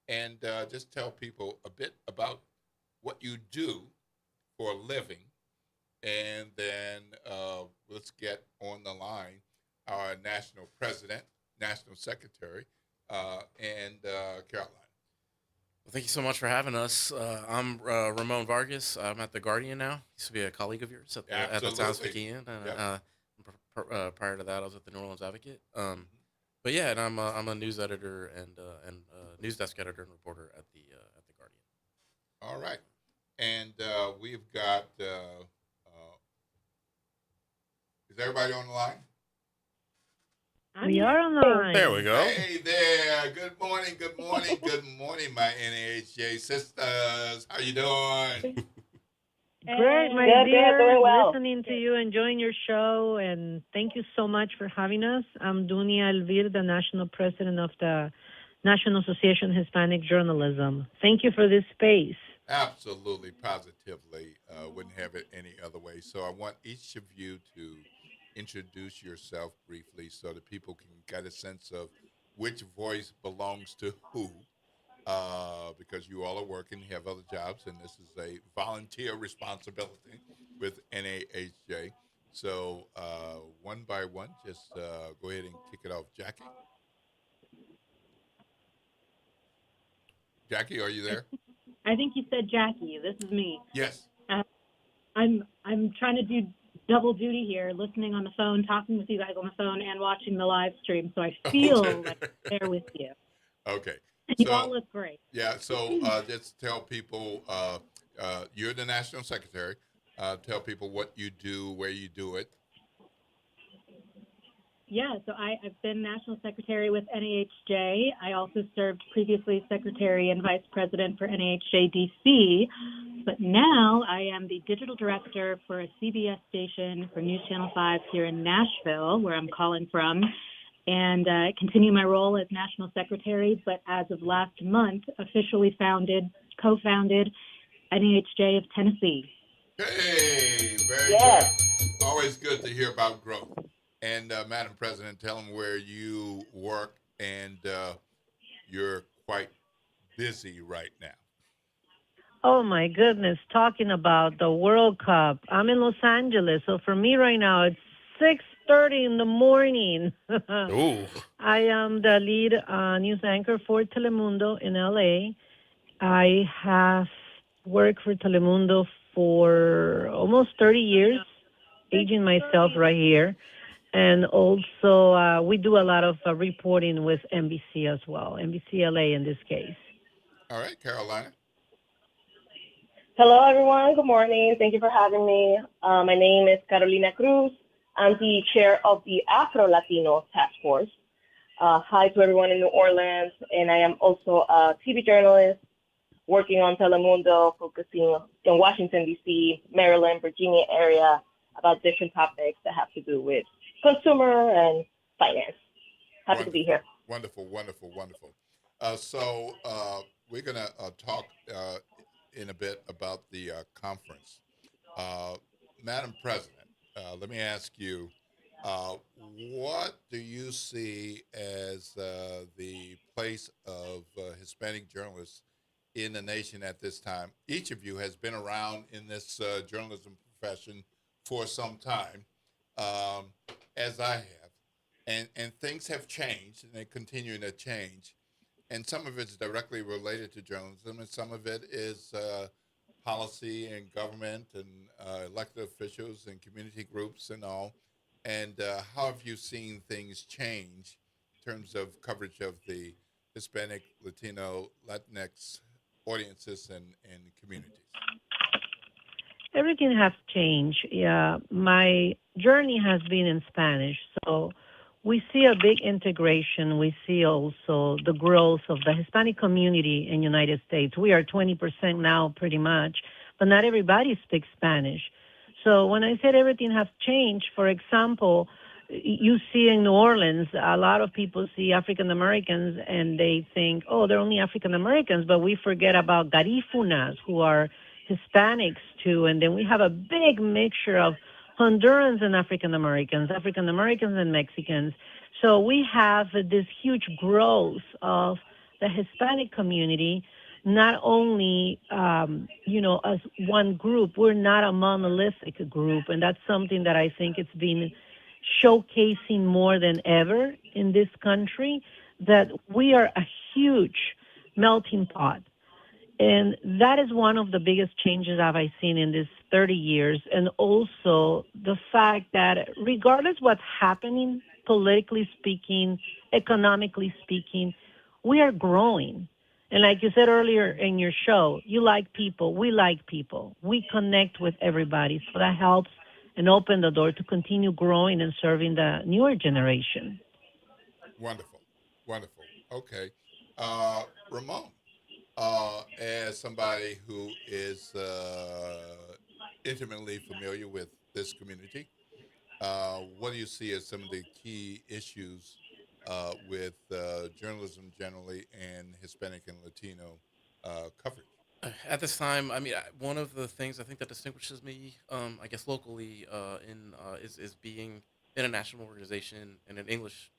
And just tell people a bit about what you do for a living. And then let's get on the line our national president, national secretary, and Caroline. Well, thank you so much for having us. I'm Ramon Vargas. I'm at The Guardian now. Used to be a colleague of yours at the Times-Picayune. Prior to that, I was at the New Orleans Advocate. But yeah, and I'm a news editor and news desk editor and reporter at the Guardian. All right, and we've got. Is everybody on the line? We are on the line. There we go. Hey there. Good morning. Good morning. Good morning, my NAHJ sisters. How you doing? Great, my dear. Doing well. Listening to you, enjoying your show, and thank you so much for having us. I'm Dunia Elvir, the national president of the National Association of Hispanic Journalism. Thank you for this space. Absolutely, positively. Wouldn't have it any other way. So I want each of you to introduce yourself briefly so that people can get a sense of which voice belongs to who, because you all are working, you have other jobs, and this is a volunteer responsibility with NAHJ. So one by one, just go ahead and kick it off. Jackie? Jackie, are you there? I think you said Jackie. This is me. Yes. I'm trying to do double duty here, listening on the phone, talking with you guys on the phone, and watching the live stream. So I feel like I'm there with you. Okay. You all look great. Yeah. So just tell people you're the national secretary. Tell people what you do, where you do it. Yeah, so I've been national secretary with NAHJ. I also served previously secretary and vice president for NAHJ DC, but now I am the digital director for a CBS station for News Channel 5 here in Nashville, where I'm calling from, and continue my role as national secretary, but as of last month, officially co-founded NAHJ of Tennessee. Hey, very good. Always good to hear about growth. And Madam President, tell them where you work, and you're quite busy right now. Oh, my goodness. Talking about the World Cup. I'm in Los Angeles, so for me right now, it's 6:30 in the morning. Ooh. I am the lead news anchor for Telemundo in L.A. I have worked for Telemundo for almost 30 years, aging myself right here. And also, we do a lot of reporting with NBC as well, NBC LA in this case. All right, Carolina. Hello, everyone. Good morning. Thank you for having me. My name is Carolina Cruz. I'm the chair of the Afro-Latino Task Force. Hi to everyone in New Orleans. And I am also a TV journalist working on Telemundo, focusing in Washington, D.C., Maryland, Virginia area about different topics that have to do with consumer and finance. Happy to be here. Wonderful, wonderful, wonderful. So we're going to talk in a bit about the conference. Madam President, let me ask you, what do you see as the place of Hispanic journalists in the nation at this time? Each of you has been around in this journalism profession for some time. As I have, and things have changed, and they're continuing to change, and some of it's directly related to journalism, and some of it is policy and government and elected officials and community groups and all. And how have you seen things change in terms of coverage of the Hispanic, Latino, Latinx audiences and communities? everything has changed. Yeah, my journey has been in Spanish, so we see a big integration. We see also the growth of the Hispanic community in United States. We are 20% now, pretty much, but not everybody speaks Spanish. So when I said everything has changed, for example, you see in New Orleans, a lot of people see African Americans and they think, oh, they're only African Americans, but we forget about Garifunas, who are Hispanics too. And then we have a big mixture of Hondurans and African Americans and Mexicans. So we have this huge growth of the Hispanic community, not only, as one group. We're not a monolithic group, and that's something that I think it's been showcasing more than ever in this country, that we are a huge melting pot. And that is one of the biggest changes I've seen in this 30 years. And also the fact that regardless what's happening, politically speaking, economically speaking, we are growing. And like you said earlier in your show, you like people, we connect with everybody. So that helps and open the door to continue growing and serving the newer generation. Wonderful. Okay. Ramon, as somebody who is intimately familiar with this community, what do you see as some of the key issues with journalism generally and Hispanic and Latino coverage? At this time, I mean, one of the things I think that distinguishes me, I guess locally, is being in a national organization, in an English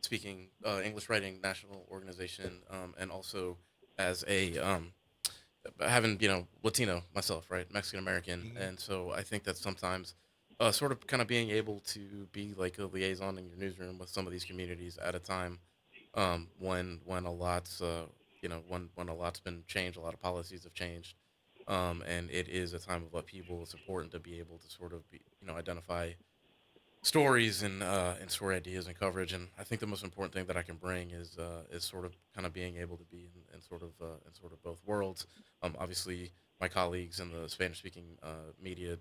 speaking, English writing national organization, and also as a having Latino myself, right, Mexican American, and so I think that sometimes sort of kind of being able to be like a liaison in your newsroom with some of these communities at a time when a lot's when a lot's been changed, a lot of policies have changed, and it is a time of upheaval. It's important to be able to sort of identify stories and story ideas and coverage. And I think the most important thing that I can bring is sort of kind of being able to be in sort of both worlds. Obviously, my colleagues in the Spanish-speaking media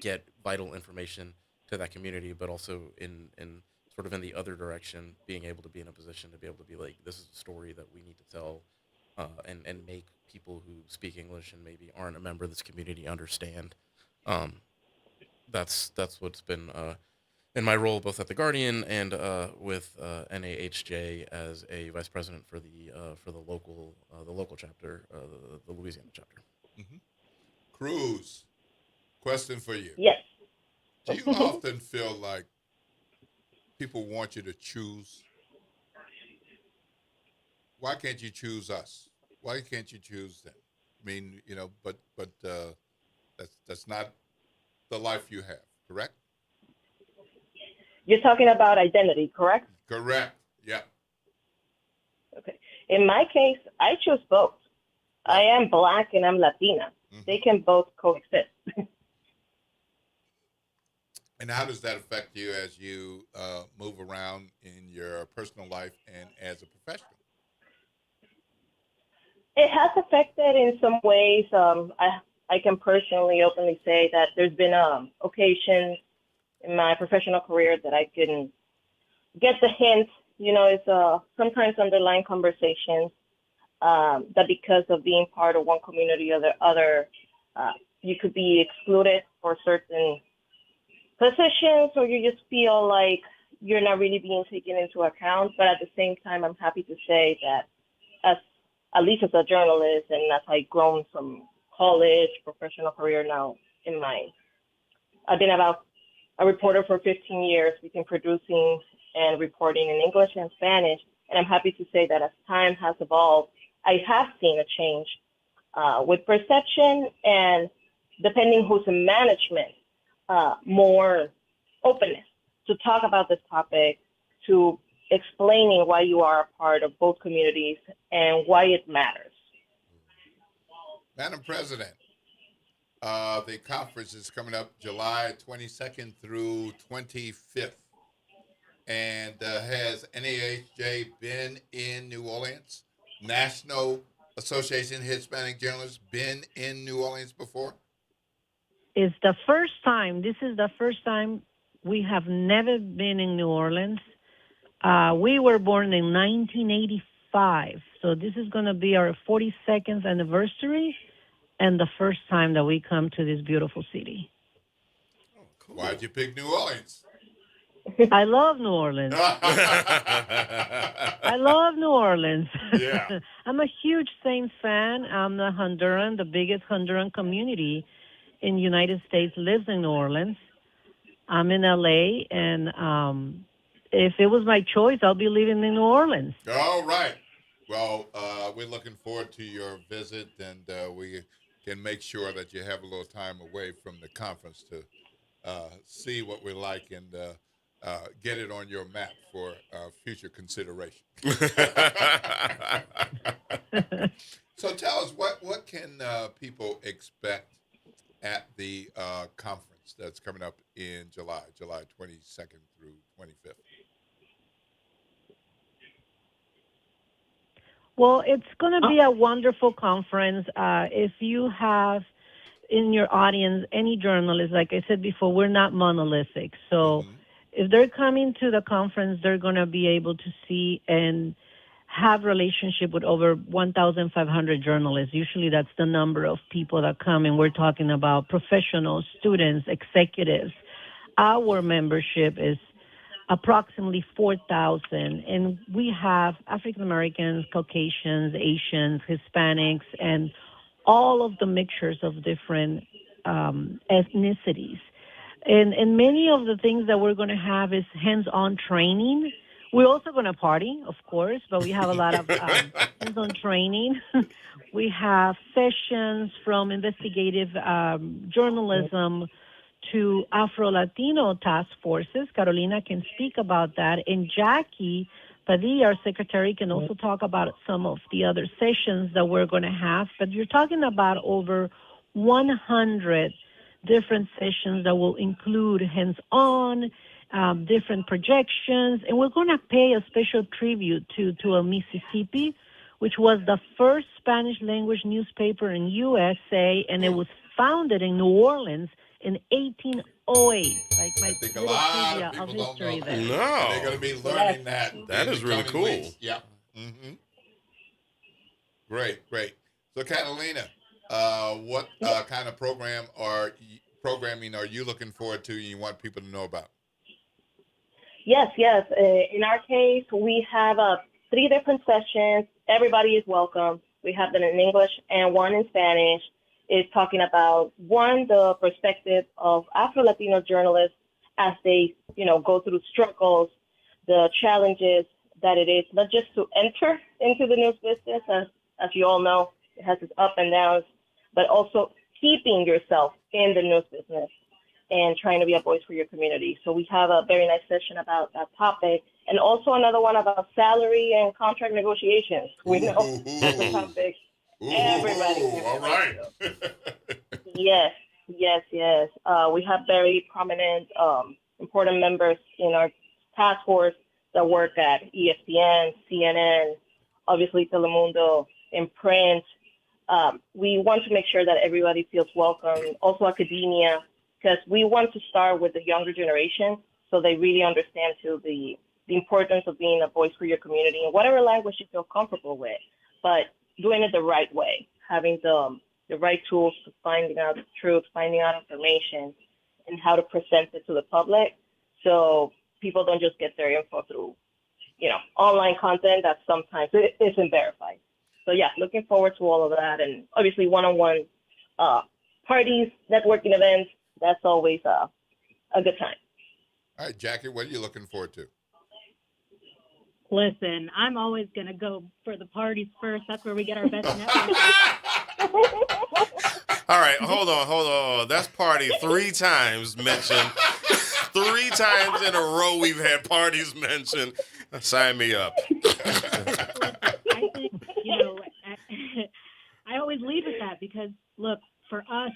get vital information to that community, but also in sort of in the other direction, being able to be in a position to be able to be like, this is a story that we need to tell and make people who speak English and maybe aren't a member of this community understand. That's what's been in my role both at The Guardian and with NAHJ as a vice president for the local chapter, the Louisiana chapter. Mm-hmm. Cruz, question for you. Yes. Do you often feel like people want you to choose? Why can't you choose us? Why can't you choose them? I mean, but that's not the life you have, correct? You're talking about identity, correct? Correct. Yeah. Okay. In my case, I choose both. I am Black and I'm Latina. Mm-hmm. They can both coexist. And how does that affect you as you move around in your personal life and as a professional? It has affected in some ways. I can personally openly say that there's been occasions in my professional career that I couldn't get the hint. It's sometimes underlying conversations that because of being part of one community or the other, you could be excluded for certain positions, or you just feel like you're not really being taken into account. But at the same time, I'm happy to say that at least as a journalist and as I've grown from college, professional career now in mine, I've been about a reporter for 15 years between producing and reporting in English and Spanish. And I'm happy to say that as time has evolved, I have seen a change with perception and, depending who's in management, more openness to talk about this topic, to explaining why you are a part of both communities and why it matters. Madam President, the conference is coming up July 22nd through 25th. And has NAHJ been in New Orleans? National Association of Hispanic Journalists been in New Orleans before? It's the first time. This is the first time we have never been in New Orleans. We were born in 1985, so this is going to be our 42nd anniversary and the first time that we come to this beautiful city. Oh, cool. Why'd you pick New Orleans? I love New Orleans. I love New Orleans. Yeah. I'm a huge Saints fan. I'm the Honduran. The biggest Honduran community in the United States lives in New Orleans. I'm in LA, and if it was my choice, I'll be living in New Orleans. All right. Well, we're looking forward to your visit, and we can make sure that you have a little time away from the conference to see what we're like and get it on your map for future consideration. So tell us, what can people expect at the conference that's coming up in July 22nd through 25th? Well, it's going to be a wonderful conference. If you have in your audience any journalists, like I said before, we're not monolithic. So if they're coming to the conference, they're going to be able to see and have relationship with over 1,500 journalists. Usually that's the number of people that come, and we're talking about professionals, students, executives. Our membership is approximately 4,000, and we have African Americans, Caucasians, Asians, Hispanics, and all of the mixtures of different ethnicities. And many of the things that we're going to have is hands-on training. We're also going to party, of course, but we have a lot of hands-on training. We have sessions from investigative journalism to Afro-Latino task forces. Carolina can speak about that. And Jackie Padilla, our secretary, can also talk about some of the other sessions that we're going to have. But you're talking about over 100 different sessions that will include hands-on, different projections. And we're going to pay a special tribute to El Mississippi, which was the first Spanish-language newspaper in USA, and it was founded in New Orleans in 1808. Like my I think a lot of people don't know that. No. They're going to be learning that. That is really cool. Weeks. Yeah. Mm-hmm. Great. So, Catalina, what kind of programming are you looking forward to and you want people to know about? Yes. In our case, we have 3 different sessions. Everybody is welcome. We have them in English and one in Spanish. Is talking about, one, the perspective of Afro-Latino journalists as they, go through struggles, the challenges that it is, not just to enter into the news business, as you all know, it has its ups and downs, but also keeping yourself in the news business and trying to be a voice for your community. So we have a very nice session about that topic, and also another one about salary and contract negotiations. We know that's a topic. Everybody. All right. Yes. We have very prominent, important members in our task force that work at ESPN, CNN, obviously Telemundo, in print. We want to make sure that everybody feels welcome. Also academia, because we want to start with the younger generation so they really understand too the importance of being a voice for your community in whatever language you feel comfortable with. But doing it the right way, having the right tools to finding out the truth, finding out information, and how to present it to the public, so people don't just get their info through, online content that sometimes isn't verified. So yeah, looking forward to all of that, and obviously one-on-one parties, networking events. That's always a good time. All right, Jackie, what are you looking forward to? Listen, I'm always going to go for the parties first. That's where we get our best network. All right, hold on. That's party 3 times mentioned. 3 times in a row we've had parties mentioned. Sign me up. I think, I always lead with that because, look, for us,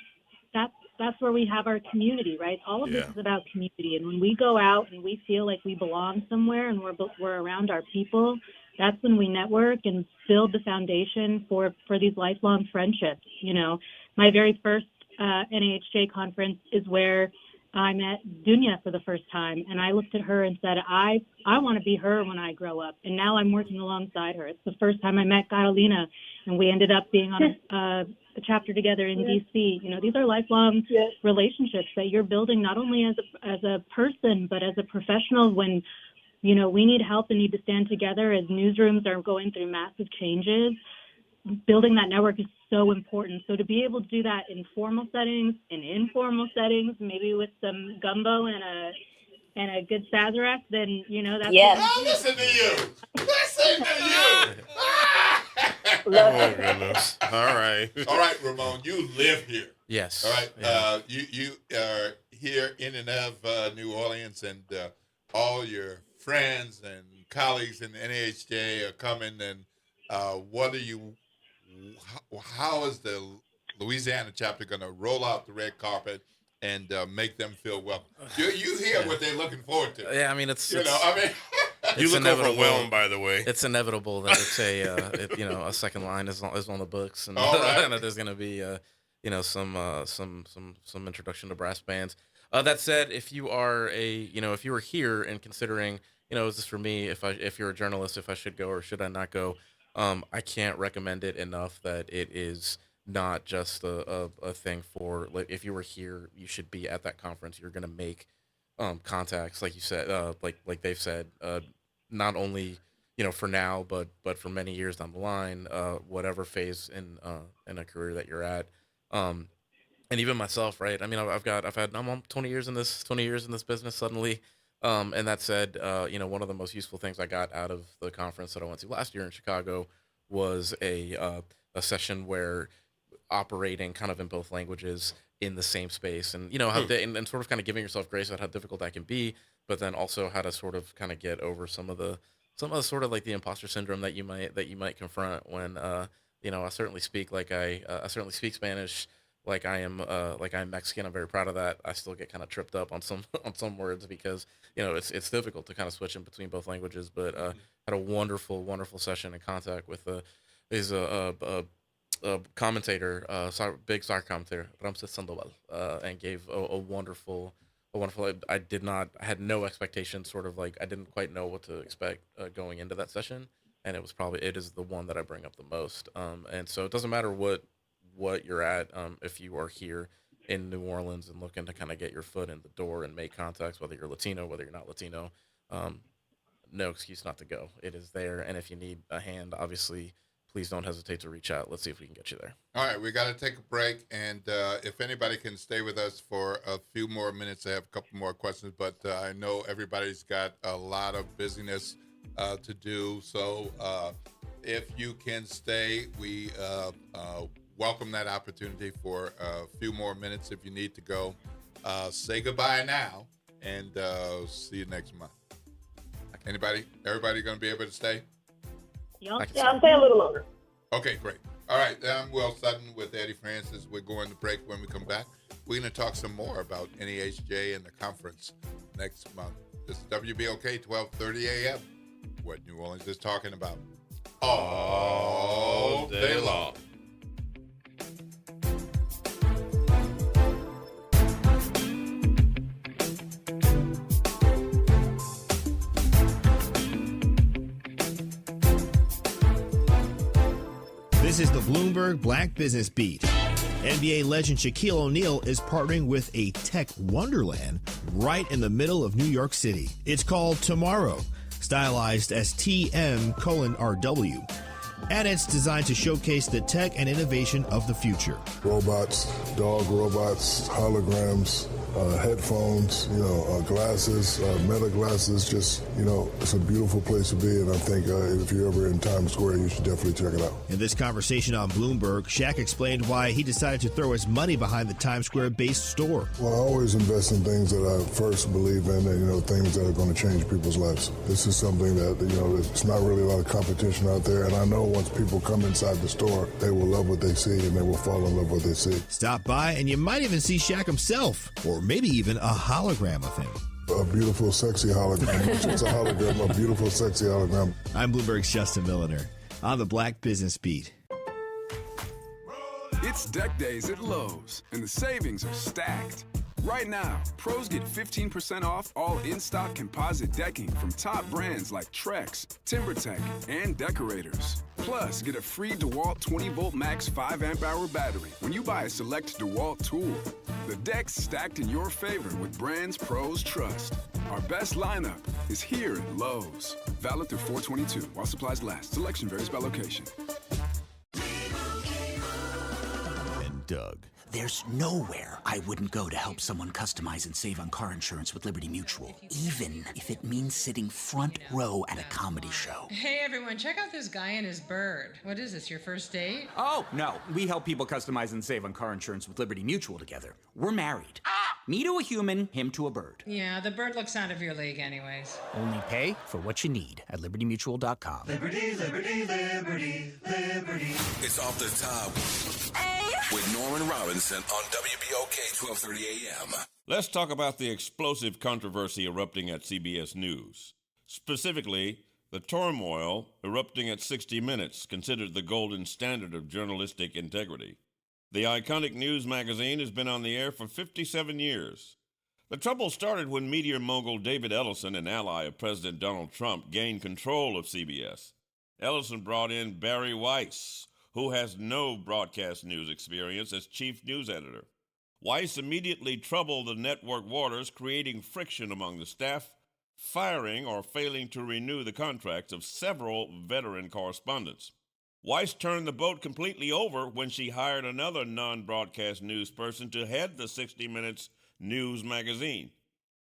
that's where we have our community, right? All of this is about community. And when we go out and we feel like we belong somewhere and we're around our people, that's when we network and build the foundation for these lifelong friendships. My very first NAHJ conference is where I met Dunya for the first time, and I looked at her and said, I want to be her when I grow up. And now I'm working alongside her. It's the first time I met Carolina, and we ended up being on a chapter together in D.C. You know, these are lifelong relationships that you're building not only as a person, but as a professional when, you know, we need help and need to stand together as newsrooms are going through massive changes. Building that network is so important. So to be able to do that in formal settings, in informal settings, maybe with some gumbo and a good Sazerac, then, you know, that's... Now listen to you. Listen to you. Oh, goodness. All right. All right, Ramon, you live here. Yes. All right. Yeah. You are here in and of New Orleans, and all your friends and colleagues in the NAHJ are coming. And how is the Louisiana chapter going to roll out the red carpet and make them feel welcome? You hear what they're looking forward to. Yeah, I mean, it's you look overwhelmed, by the way. It's inevitable that it's a second line is on the books, and, right. and that there's going to be some introduction to brass bands. That said, if you are if you are here and considering, is this for me? If you're a journalist, if I should go or should I not go? I can't recommend it enough that it is not just a thing for, like, if you were here, you should be at that conference. You're going to make contacts, like you said, like they've said, not only for now, but for many years down the line, whatever phase in a career that you're at, and even myself, right? I mean, I'm 20 years in this business suddenly. And that said, one of the most useful things I got out of the conference that I went to last year in Chicago was a session where operating kind of in both languages in the same space, and and sort of kind of giving yourself grace about how difficult that can be, but then also how to sort of kind of get over some of the sort of like the imposter syndrome that you might confront when I certainly speak I certainly speak Spanish. Like I'm Mexican. I'm very proud of that. I still get kind of tripped up on some words because it's difficult to kind of switch in between both languages. But had a wonderful session in contact with a commentator, big soccer commentator, Ramses Sandoval, and gave a wonderful. I had no expectations. Sort of like I didn't quite know what to expect going into that session, and it is the one that I bring up the most. And so it doesn't matter what you're at, if you are here in New Orleans and looking to kind of get your foot in the door and make contacts, whether you're Latino, whether you're not Latino, no excuse not to go. It is there, and if you need a hand, obviously, please don't hesitate to reach out. Let's see if we can get you there. All right, we got to take a break, and if anybody can stay with us for a few more minutes, I have a couple more questions, but I know everybody's got a lot of busyness to do, so if you can stay, we welcome that opportunity for a few more minutes. If you need to go, say goodbye now, and see you next month. Everybody going to be able to stay? Yeah, I'm staying a little longer. Okay, great. All right, I'm Will Sutton with Eddie Francis. We're going to break. When we come back, we're going to talk some more about NAHJ and the conference next month. This is WBOK 1230 AM, what New Orleans is talking about all day long. This is the Bloomberg Black Business Beat. NBA legend Shaquille O'Neal is partnering with a tech wonderland right in the middle of New York City. It's called Tomorrow, stylized as TM:RW. And it's designed to showcase the tech and innovation of the future. Robots, dog robots, holograms, headphones, glasses, meta glasses, just, it's a beautiful place to be. And I think if you're ever in Times Square, you should definitely check it out. In this conversation on Bloomberg, Shaq explained why he decided to throw his money behind the Times Square-based store. Well, I always invest in things that I first believe in and, things that are going to change people's lives. This is something that, it's not really a lot of competition out there. And I know once people come inside the store, they will love what they see and they will fall in love with what they see. Stop by and you might even see Shaq himself, or maybe even a hologram of him. A beautiful, sexy hologram. It's a hologram, a beautiful, sexy hologram. I'm Bloomberg's Justin Milliner on the Black Business Beat. It's Deck Days at Lowe's, and the savings are stacked. Right now, pros get 15% off all in-stock composite decking from top brands like Trex, TimberTech, and Decorators. Plus, get a free DeWalt 20-volt max 5-amp-hour battery when you buy a select DeWalt tool. The deck's stacked in your favor with brands pros trust. Our best lineup is here at Lowe's. Valid through 4/22 while supplies last. Selection varies by location. And Doug. There's nowhere I wouldn't go to help someone customize and save on car insurance with Liberty Mutual, even if it means sitting front row at a comedy show. Hey everyone, check out this guy and his bird. What is this, your first date? Oh, no. We help people customize and save on car insurance with Liberty Mutual together. We're married. Me to a human, him to a bird. Yeah, the bird looks out of your league anyways. Only pay for what you need at libertymutual.com. Liberty, liberty, liberty, liberty. It's Off the Top with Norman Robinson on WBOK 1230 AM. Let's talk about the explosive controversy erupting at CBS News. Specifically, the turmoil erupting at 60 Minutes, considered the golden standard of journalistic integrity. The iconic news magazine has been on the air for 57 years. The trouble started when media mogul David Ellison, an ally of President Donald Trump, gained control of CBS. Ellison brought in Barry Weiss, who has no broadcast news experience, as chief news editor. Weiss immediately troubled the network waters, creating friction among the staff, firing or failing to renew the contracts of several veteran correspondents. Weiss turned the boat completely over when she hired another non-broadcast news person to head the 60 Minutes news magazine.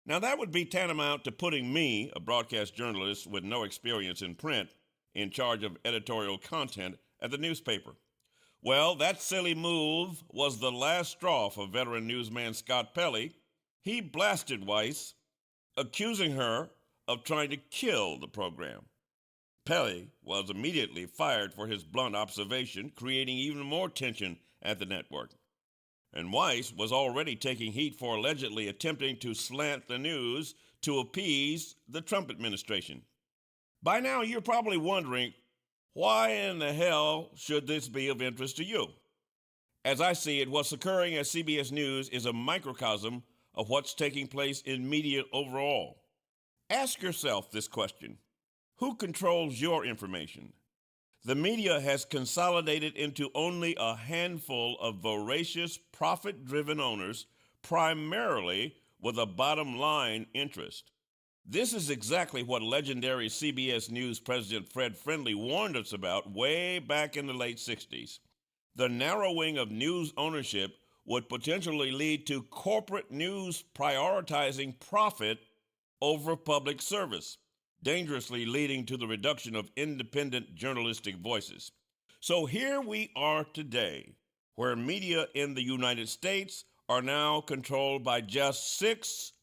Now, that would be tantamount to putting me, a broadcast journalist with no experience in print, in charge of editorial content at the newspaper. Well, that silly move was the last straw for veteran newsman Scott Pelley. He blasted Weiss, accusing her of trying to kill the program. Pelley was immediately fired for his blunt observation, creating even more tension at the network. And Weiss was already taking heat for allegedly attempting to slant the news to appease the Trump administration. By now, you're probably wondering, why in the hell should this be of interest to you? As I see it, what's occurring at CBS News is a microcosm of what's taking place in media overall. Ask yourself this question. Who controls your information? The media has consolidated into only a handful of voracious, profit-driven owners, primarily with a bottom-line interest. This is exactly what legendary CBS News President Fred Friendly warned us about way back in the late 60s. The narrowing of news ownership would potentially lead to corporate news prioritizing profit over public service, dangerously leading to the reduction of independent journalistic voices. So here we are today, where media in the United States are now controlled by just 6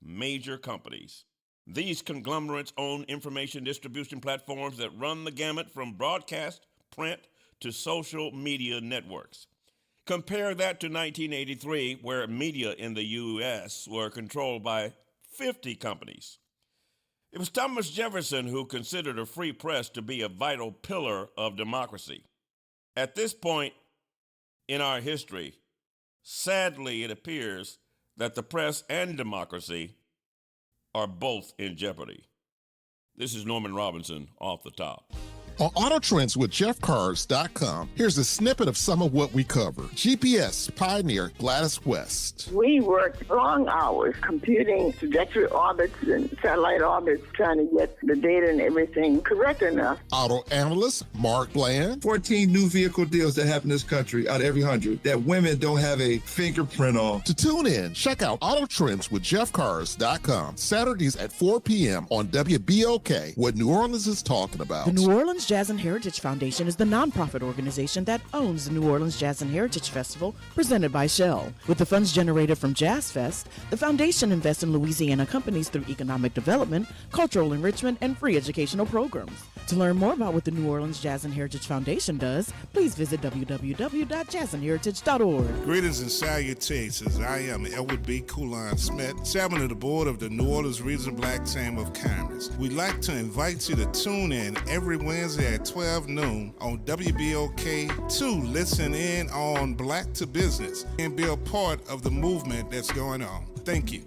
major companies. These conglomerates own information distribution platforms that run the gamut from broadcast, print, to social media networks. Compare that to 1983, where media in the U.S. were controlled by 50 companies. It was Thomas Jefferson who considered a free press to be a vital pillar of democracy. At this point in our history, sadly, it appears that the press and democracy are both in jeopardy. This is Norman Robinson, Off the Top. On Auto Trends with JeffCars.com, here's a snippet of some of what we cover. GPS pioneer Gladys West. We worked long hours computing trajectory orbits and satellite orbits, trying to get the data and everything correct enough. Auto analyst Mark Bland. 14 new vehicle deals that happen in this country out of every 100 that women don't have a fingerprint on. To tune in, check out Auto Trends with JeffCars.com, Saturdays at 4 p.m. on WBOK, what New Orleans is talking about. The New Orleans Jazz and Heritage Foundation is the nonprofit organization that owns the New Orleans Jazz and Heritage Festival presented by Shell. With the funds generated from Jazz Fest, the foundation invests in Louisiana companies through economic development, cultural enrichment, and free educational programs. To learn more about what the New Orleans Jazz and Heritage Foundation does, please visit www.jazzandheritage.org. Greetings and salutations. I am Edward B. Coulon Smith, chairman of the board of the New Orleans Regional Black Chamber of Commerce. We'd like to invite you to tune in every Wednesday Thursday at 12 noon on WBOK2. Listen in on Black to Business and be a part of the movement that's going on. Thank you.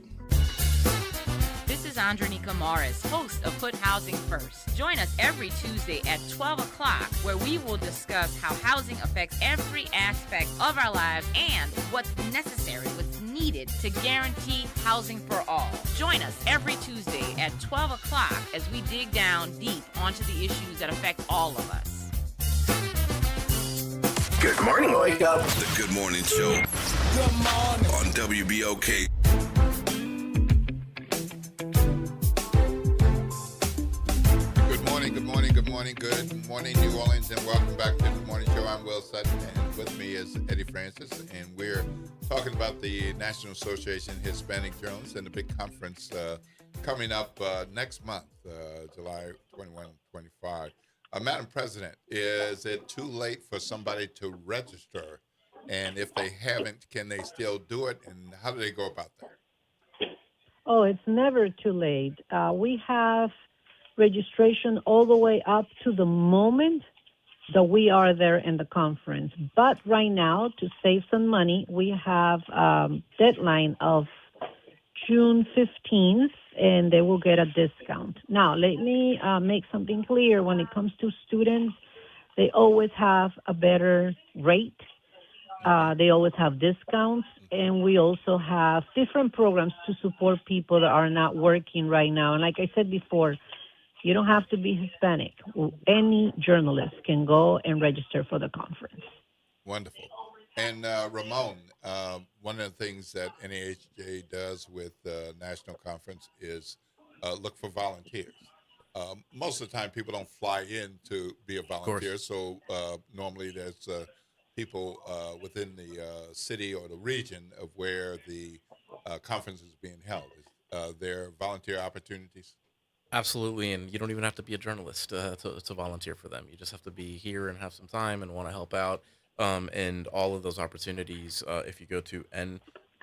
This is Andronica Morris, host of Put Housing First. Join us every Tuesday at 12 o'clock, where we will discuss how housing affects every aspect of our lives and what's necessary, what's needed to guarantee housing for all. Join us every Tuesday at 12 o'clock as we dig down deep onto the issues that affect all of us. Good morning. Wake up. The Good Morning Show. Good morning. On WBOK. Good morning, New Orleans, and welcome back to the Morning Show. I'm Will Sutton, and with me is Eddie Francis, and we're talking about the National Association of Hispanic Journalists and the big conference coming up next month, July 21 and 25. Madam President, is it too late for somebody to register? And if they haven't, can they still do it? And how do they go about that? Oh, it's never too late. We have registration all the way up to the moment that we are there in the conference. But right now, to save some money, we have a deadline of June 15th, and they will get a discount. Now, let me make something clear. When it comes to students, they always have a better rate. They always have discounts. And we also have different programs to support people that are not working right now. And like I said before, you don't have to be Hispanic. Any journalist can go and register for the conference. Wonderful. And Ramon, one of the things that NAHJ does with the national conference is look for volunteers. Most of the time, people don't fly in to be a volunteer. So normally there's people within the city or the region of where the conference is being held. There are volunteer opportunities? Absolutely, and you don't even have to be a journalist to volunteer for them. You just have to be here and have some time and want to help out. And all of those opportunities, if you go to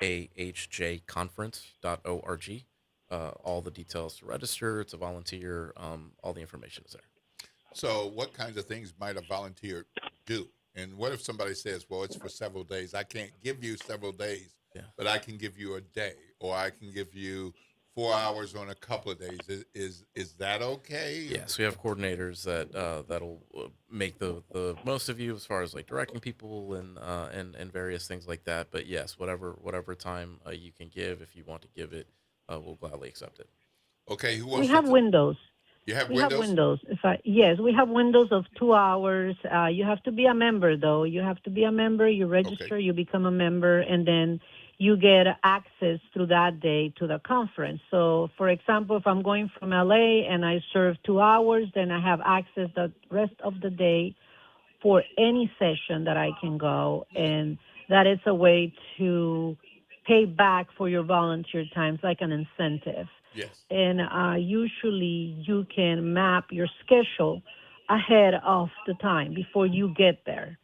nahjconference.org, all the details to register, to volunteer, all the information is there. So what kinds of things might a volunteer do? And what if somebody says, well, it's for several days. I can't give you several days, but I can give you a day, or I can give you 4 hours on a couple of days. Is that okay? Yes, we have coordinators that'll make the most of you as far as like directing people and various things like that. But yes, whatever time you can give, if you want to give it, we'll gladly accept it. Okay, who wants? We have windows. You have we windows? have windows. Yes, we have windows of 2 hours. You have to be a member, though. You have to be a member. You register, you become a member, and then you get access through that day to the conference. So, for example, if I'm going from LA and I serve 2 hours, then I have access the rest of the day for any session that I can go. And that is a way to pay back for your volunteer time. It's like an incentive. Yes. And usually you can map your schedule ahead of the time before you get there.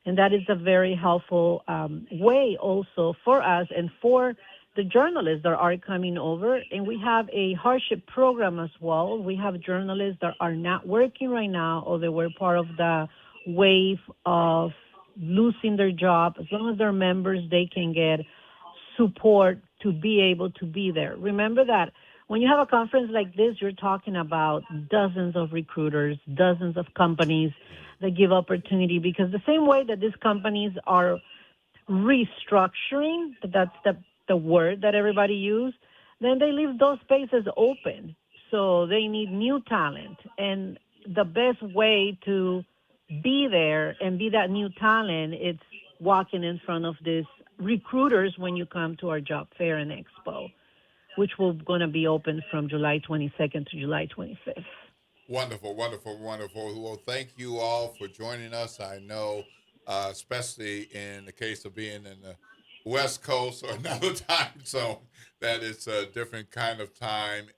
And that is a very helpful way also for us and for the journalists that are coming over. And we have a hardship program as well. We have journalists that are not working right now, or they were part of the wave of losing their job. As long as they're members, they can get support to be able to be there. Remember that when you have a conference like this, you're talking about dozens of recruiters, dozens of companies that give opportunity, because the same way that these companies are restructuring, that's the word that everybody uses, then they leave those spaces open. So they need new talent. And the best way to be there and be that new talent, it's walking in front of these recruiters when you come to our job fair and expo, which will going to be open from July 22nd to July 25th. Wonderful, wonderful, wonderful. Well, thank you all for joining us. I know, especially in the case of being in the West Coast or another time zone, that it's a different kind of time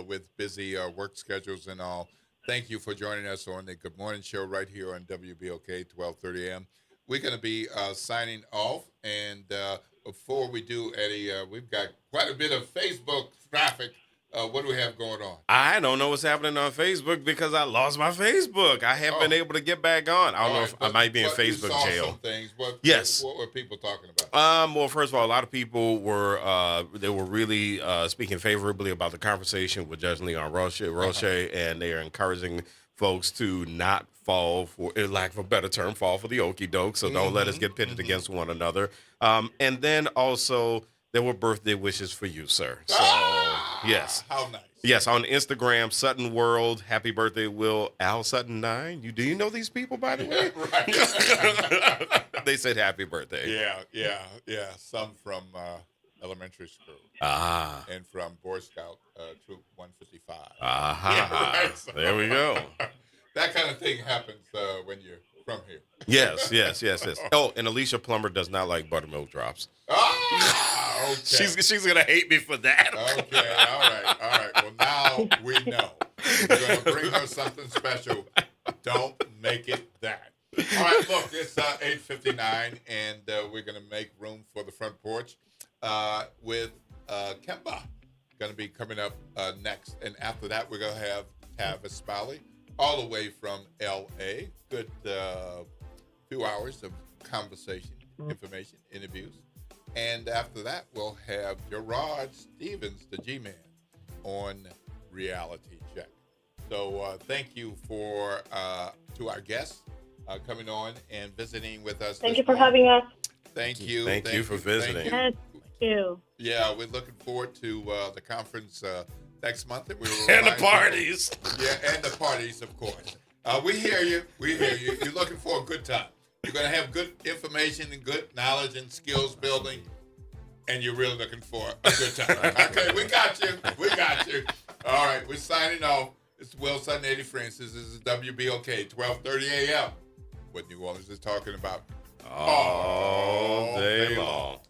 with busy work schedules and all. Thank you for joining us on the Good Morning Show right here on WBOK 1230 AM. We're going to be signing off. And before we do, Eddie, we've got quite a bit of Facebook traffic What do we have going on? I don't know what's happening on Facebook because I lost my Facebook. I haven't been able to get back on. I don't know if I might be in Facebook you saw jail. Some things. What were people talking about? Well, first of all, a lot of people were really speaking favorably about the conversation with Judge Leon Roche, and they are encouraging folks to not fall for, in lack of a better term, fall for the okie doke. So don't let us get pitted against one another. And then also there were birthday wishes for you, sir. So yes, how nice. Yes, on Instagram, Sutton World, happy birthday, Will Al Sutton 9. Do you know these people, by the way? Right. They said happy birthday. Yeah. Some from elementary school. And from Boy Scout Troop 155. Right. So, there we go. That kind of thing happens when you're from here. Yes. Oh, and Alicia Plummer does not like buttermilk drops. Okay. She's gonna hate me for that. Okay, all right. Well, now we know. You're gonna bring her something special. Don't make it that. All right, look, it's 8:59, and we're gonna make room for the front porch with Kemba. Gonna be coming up next, and after that, we're gonna have Tavis Spalley, all the way from L.A. Good few hours of conversation, information, interviews. And after that, we'll have Gerard Stevens, the G-Man, on Reality Check. So thank you to our guests coming on and visiting with us. Thank you for having us. Thank you. Thank you for visiting. Yes, thank you. Yeah, we're looking forward to the conference next month. And the parties. Yeah, and the parties, of course. We hear you. You're looking for a good time. You're going to have good information and good knowledge and skills building, and you're really looking for a good time. Okay, we got you. All right, we're signing off. It's Will Sutton, Eddie Francis. This is WBOK, 12:30 a.m. What New Orleans is talking about all day long.